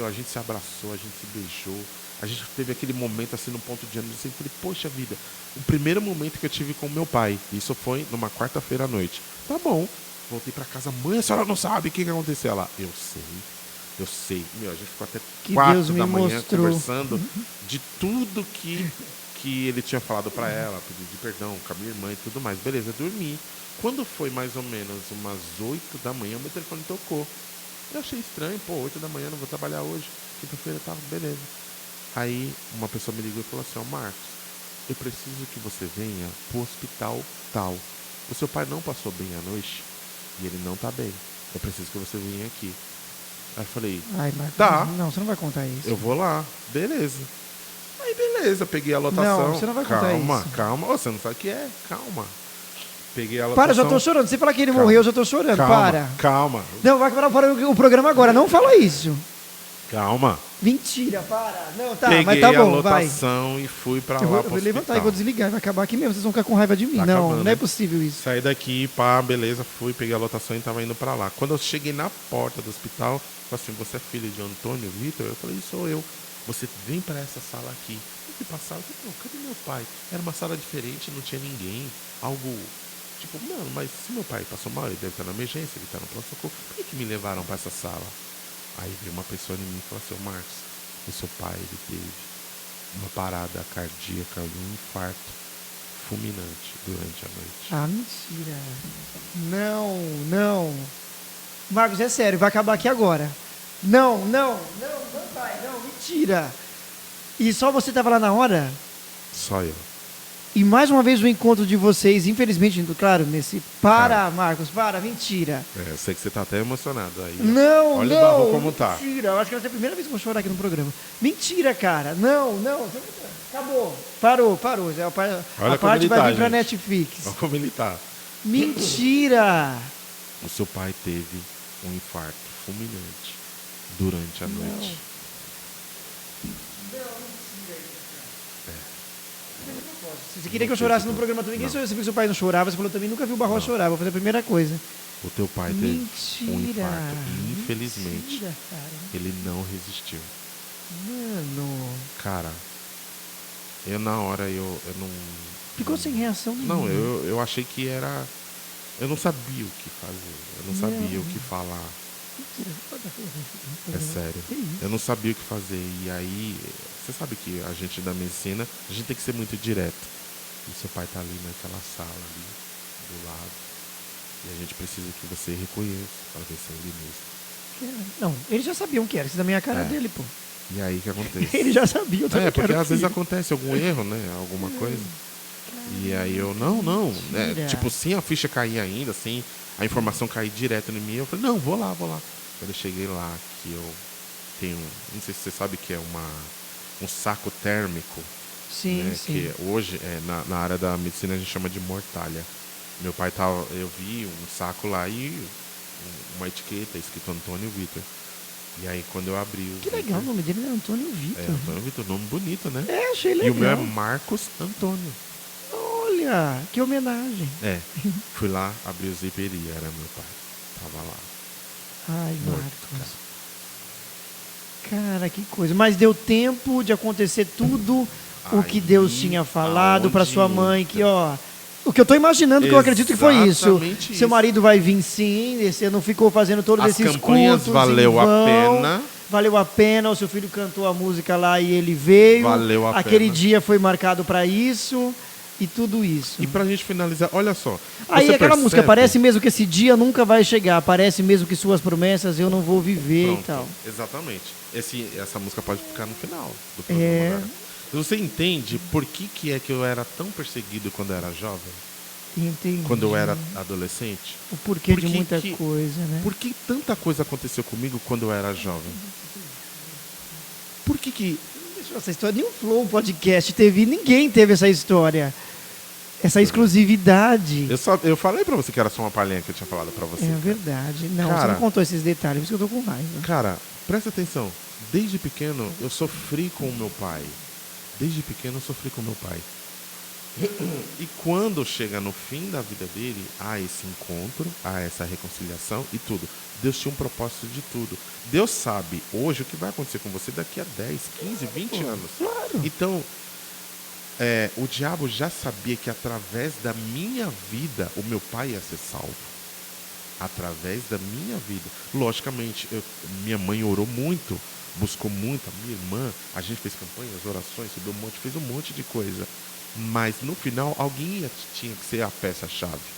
A gente se abraçou, a gente se beijou. A gente teve aquele momento assim no ponto de ônibus. Eu falei, poxa vida, o primeiro momento que eu tive com meu pai. Isso foi numa quarta-feira à noite. Tá bom. Voltei pra casa. Mãe, a senhora não sabe o que aconteceu lá. Eu sei. A gente ficou até 4 da manhã conversando de tudo que que ele tinha falado pra ela, pedir perdão com a minha irmã e tudo mais. Beleza, eu dormi. Quando foi mais ou menos umas 8 da manhã, meu telefone tocou. Eu achei estranho, 8 da manhã, não vou trabalhar hoje. Quinta-feira, tá, beleza. Aí uma pessoa me ligou e falou assim, Marcos, eu preciso que você venha pro hospital tal. O seu pai não passou bem a noite e ele não tá bem. Eu preciso que você venha aqui. Aí eu falei, Ai, Marcos, tá. Não, você não vai contar isso. Eu vou lá, beleza. Aí beleza, peguei a lotação. Não, você não vai contar isso. Calma, você não sabe o que é, calma. Peguei a lotação. Para, eu já tô chorando. Você falar que ele morreu, eu já tô chorando. Para. Calma. Não, vai parar o programa agora. Não fala isso. Calma. Mentira, para. Não, tá, Peguei mas tá bom, a lotação vai. e fui pra Eu lá vou pro levantar hospital. e vou desligar. Vai acabar aqui mesmo. Vocês vão ficar com raiva de mim. Tá não, acabando, não é né? possível isso. Saí daqui, pá, beleza, fui, peguei a lotação e tava indo pra lá. Quando eu cheguei na porta do hospital, falei assim, você é filho de Antônio Vitor? Eu falei, sou eu. Você vem pra essa sala aqui. Eu fui pra sala, eu falei, não, cadê meu pai? Era uma sala diferente, não tinha ninguém. Algo, tipo, mano, mas se meu pai passou mal, ele deve estar na emergência, ele tá no pronto-socorro. Por que me levaram pra essa sala? Aí veio uma pessoa em mim e falou assim, Marcos, o seu pai, ele teve uma parada cardíaca, um infarto fulminante durante a noite. Ah, mentira. Não. Marcos, é sério, vai acabar aqui agora. Não vai, não, mentira. E só você tava lá na hora? Só eu. E mais uma vez o encontro de vocês, infelizmente, claro, nesse... Para, Marcos, para, mentira. Eu sei que você tá até emocionado aí. Não, Olha o barro como tá. Mentira, eu acho que vai ser a primeira vez que eu vou chorar aqui no programa. Mentira, cara, não. Acabou, parou. A parte vai vir pra Netflix. Olha como ele tá. Mentira. O seu pai teve um infarto fulminante durante a noite. Você queria que eu chorasse no programa também? Quem sou eu? Você viu que seu pai não chorava? Você falou também, nunca viu o Barroso chorar. Vou fazer a primeira coisa. O teu pai teve um Mentira. infarto e infelizmente Mentira, cara. ele não resistiu. Mano. Cara, eu na hora eu não... Ficou sem reação nenhuma. Não, eu achei que era... Eu não sabia o que fazer. Eu não sabia o que falar. É sério. Eu não sabia o que fazer. E aí, você sabe que a gente da medicina, a gente tem que ser muito direto. E seu pai tá ali naquela sala ali, do lado. E a gente precisa que você reconheça para ver se é ele mesmo. Não, eles já sabiam que era. Isso da minha cara dele, pô. E aí, o que acontece? Ele já sabia. Eu também Porque quero às vezes filho. acontece algum erro, né? Alguma coisa. E aí eu, não. Tipo, sem a ficha cair ainda, sem a informação cair direto em mim, eu falei, não, vou lá. Quando eu cheguei lá, que eu tenho, não sei se você sabe que é um saco térmico. Sim, Né, sim. que hoje, na área da medicina, a gente chama de mortalha. Meu pai tava, eu vi um saco lá e uma etiqueta escrito Antônio Vitor. E aí quando eu abri o Que legal, o nome dele é Antônio Vitor. Antônio Vitor, nome bonito, né? Achei legal. E o meu é Marcos Antônio. Olha, que homenagem. Fui lá, abri o zíper e era meu pai. Tava lá. Ai, Morto, Marcos. Cara, que coisa. Mas deu tempo de acontecer tudo o que Deus tinha falado para sua mãe, que o que eu tô imaginando, que eu acredito que foi isso. Exatamente Seu marido vai vir sim, você não ficou fazendo todos As esses campanhas cultos valeu em vão. a pena. Valeu a pena, o seu filho cantou a música lá e ele veio. Valeu a Aquele pena. dia foi marcado para isso e tudo isso. E pra gente finalizar, olha só. Aí você aquela percebe? música, parece mesmo que esse dia nunca vai chegar, parece mesmo que suas promessas eu não vou viver Pronto, e tal. exatamente. Essa música pode ficar no final do programa. Né? Você entende por que é que eu era tão perseguido quando eu era jovem? Entendi. Quando eu era adolescente? O porquê Por de que muita que- coisa, né? Por que tanta coisa aconteceu comigo quando eu era jovem? Por que Deixou essa história, nenhum Flow podcast teve, ninguém teve essa história. Essa exclusividade. eu falei pra você que era só uma palhinha que eu tinha falado pra você. É cara. verdade. Não, você Cara, não contou esses detalhes, por isso que eu tô com raiva. Cara, presta atenção. Desde pequeno eu sofri com o meu pai. Desde pequeno eu sofri com o meu pai. E quando chega no fim da vida dele, há esse encontro, há essa reconciliação e tudo. Deus tinha um propósito de tudo. Deus sabe hoje o que vai acontecer com você daqui a 10, 15, 20 anos. Claro. Então, o diabo já sabia que através da minha vida o meu pai ia ser salvo. Através da minha vida. Logicamente, minha mãe orou muito, buscou muito, a minha irmã, a gente fez campanhas, orações, subiu um monte, fez um monte de coisa. Mas no final, alguém tinha que ser a peça-chave.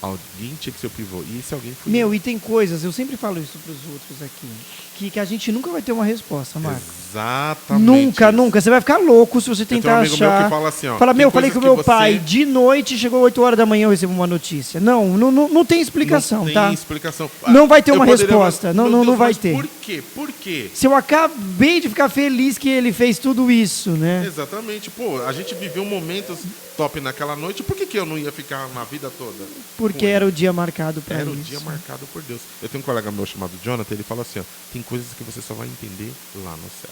Alguém tinha que ser o pivô. E esse alguém foi Meu, e tem coisas, eu sempre falo isso pros outros aqui, que a gente nunca vai ter uma resposta, Marcos. Exatamente. Nunca, nunca. Você vai ficar louco se você Tem um tentar amigo meu achar. que fala assim, ó, Fala, tem meu, falei coisas com o meu que pai, você- de noite, chegou 8 horas da manhã, eu recebo uma notícia. Não tem explicação, não tem tá? explicação. Não vai ter Eu uma poderia falar, resposta. meu Não Deus, vai mas ter. Por quê? Por quê? Se eu acabei de ficar feliz que ele fez tudo isso, né? Exatamente. Pô, a gente viveu momentos top naquela noite. Por que eu não ia ficar na vida toda? Porque com era ele? o dia marcado pra Era isso. o dia marcado por Deus. Eu tenho um colega meu chamado Jonathan, ele fala assim, ó, tem coisas que você só vai entender lá no céu.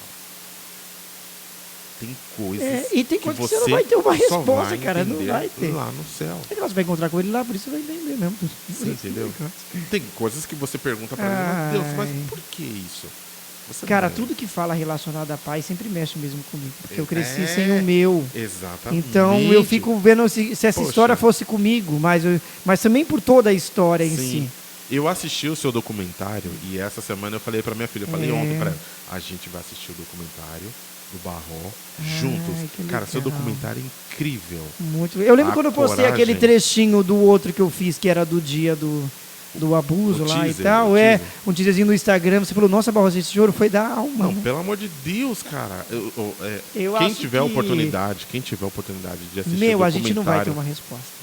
Tem coisas E tem coisas que você não vai ter uma só resposta, vai cara. Não entender vai ter. lá no céu. É que você vai encontrar com ele lá, por isso você vai entender mesmo. Você entendeu? Tem coisas que você pergunta pra ele, meu Deus, mas Ai. por que isso? Você Cara, não- tudo que fala relacionado à paz sempre mexe mesmo comigo. Porque eu cresci É. sem o meu. Exatamente. Então eu fico vendo se essa Poxa. história fosse comigo, mas também por toda a história em Sim. si. Eu assisti o seu documentário e essa semana eu falei pra minha filha, eu falei É. ontem pra ela, a gente vai assistir o documentário do Barró juntos. que Cara, seu legal. documentário é incrível. Muito. Eu lembro A quando eu postei coragem. aquele trechinho do outro que eu fiz, que era do dia do abuso O lá teaser, e tal. o É, teaser. um teaserzinho no Instagram. Você falou, nossa, Barroso, esse choro foi da alma. Não, né? pelo amor de Deus, cara. Eu Quem acho tiver que- oportunidade, quem tiver oportunidade de assistir Meu, o a gente não vai ter documentário, uma resposta.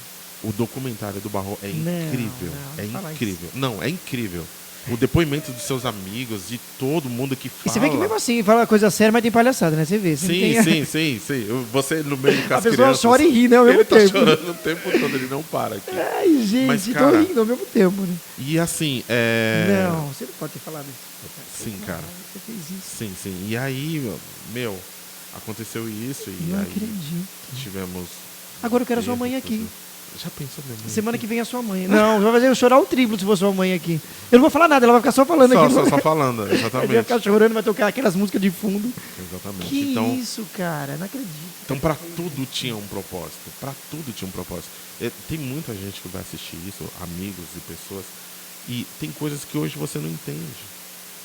o documentário do Barro é Não, incrível. não, não fala É incrível. Não, é incrível. O depoimento dos seus amigos, de todo mundo que E fala. você vê que mesmo assim, fala coisa séria, mas tem palhaçada, né? Você vê. Você não tem- Sim. Você no meio com A as pessoa crianças. chora e ri, né? Ao mesmo Ele tá tempo. chorando o tempo todo, ele não para aqui. Ai, gente, Mas, tô cara, rindo ao mesmo tempo, né? E assim, Não, você não pode ter falado isso. Sim, cara. Você fez isso. Sim. E aí, meu, aconteceu isso e Não aí acredito. tivemos. Agora eu quero a sua mãe aqui. Já pensou minha mãe? Semana que vem a sua mãe. Não, vai fazer eu chorar o triplo se for sua mãe aqui. Eu não vou falar nada, ela vai ficar só falando aqui. Só falando, Ela vai exatamente. ficar chorando, vai tocar aquelas músicas de fundo. Exatamente. Que Então, isso, cara, não acredito. então para tudo tinha um propósito. Para tudo tinha um propósito. Tem muita gente que vai assistir isso, amigos e pessoas, e tem coisas que hoje você não entende.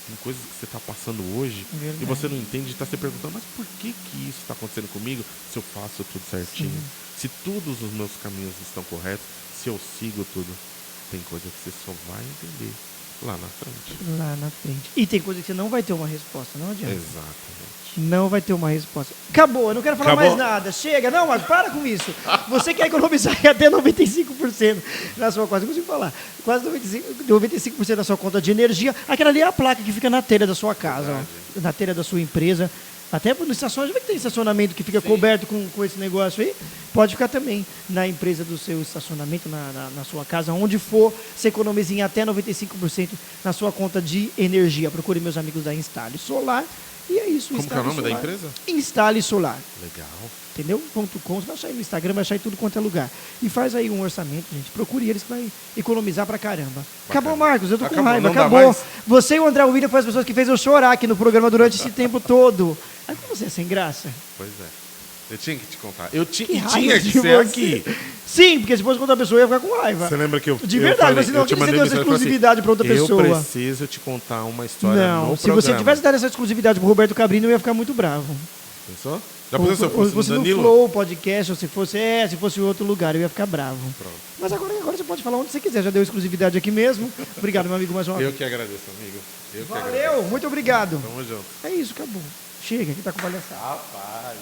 Tem coisas que você está passando hoje Verdade. e você não entende e está se perguntando, mas por que isso está acontecendo comigo se eu faço tudo certinho? Se todos os meus caminhos estão corretos, se eu sigo tudo, tem coisa que você só vai entender lá na frente. Lá na frente. E tem coisa que você não vai ter uma resposta, não adianta. Exatamente. Não vai ter uma resposta. Acabou, eu não quero falar Acabou? mais nada. Chega, não, mas para com isso. Você quer economizar até 95% na sua conta. Eu consigo falar. Quase 95% da sua conta de energia. Aquela ali é a placa que fica na telha da sua casa, ó, na telha da sua empresa. Até no estacionamento, já vê que tem estacionamento que fica coberto com esse negócio aí? Pode ficar também na empresa do seu estacionamento, na sua casa, onde for, você economiza em até 95% na sua conta de energia. Procure meus amigos da Instale Solar. E é isso. Como que é o Instale nome da Solar. empresa? Instale Solar. Legal. Entendeu? .com, você vai achar aí no Instagram, vai achar em tudo quanto é lugar. E faz aí um orçamento, gente. Procure eles que vai economizar pra caramba. Acabou, Marcos, eu tô com Acabou, raiva, não dá acabou. mais? Você e o André William foram as pessoas que fez eu chorar aqui no programa durante esse tempo todo. Aí como você é sem graça? Pois é. Eu tinha que te contar. Eu Que tinha raiva que de ser você. aqui. Sim, porque se fosse contar a pessoa, eu ia ficar com raiva. Você lembra que eu De eu verdade, falei, mas senão eu te por que você mandei deu essa mensagem e falei exclusividade pra outra pessoa? Eu preciso te contar uma história Não, no se programa. você tivesse dado essa exclusividade pro Roberto Cabrini, eu ia ficar muito bravo. Pensou? Já pensou se eu Ou fosse se fosse no no Danilo? Flow Podcast, ou se fosse em outro lugar, eu ia ficar bravo. Pronto. Mas agora você pode falar onde você quiser, já deu exclusividade aqui mesmo. Obrigado, meu amigo, mais uma Eu vez. que agradeço, amigo. Eu que agradeço. Valeu, muito obrigado. Tamo junto. É isso, acabou. Chega, aqui tá com palhaçada. Rapaz.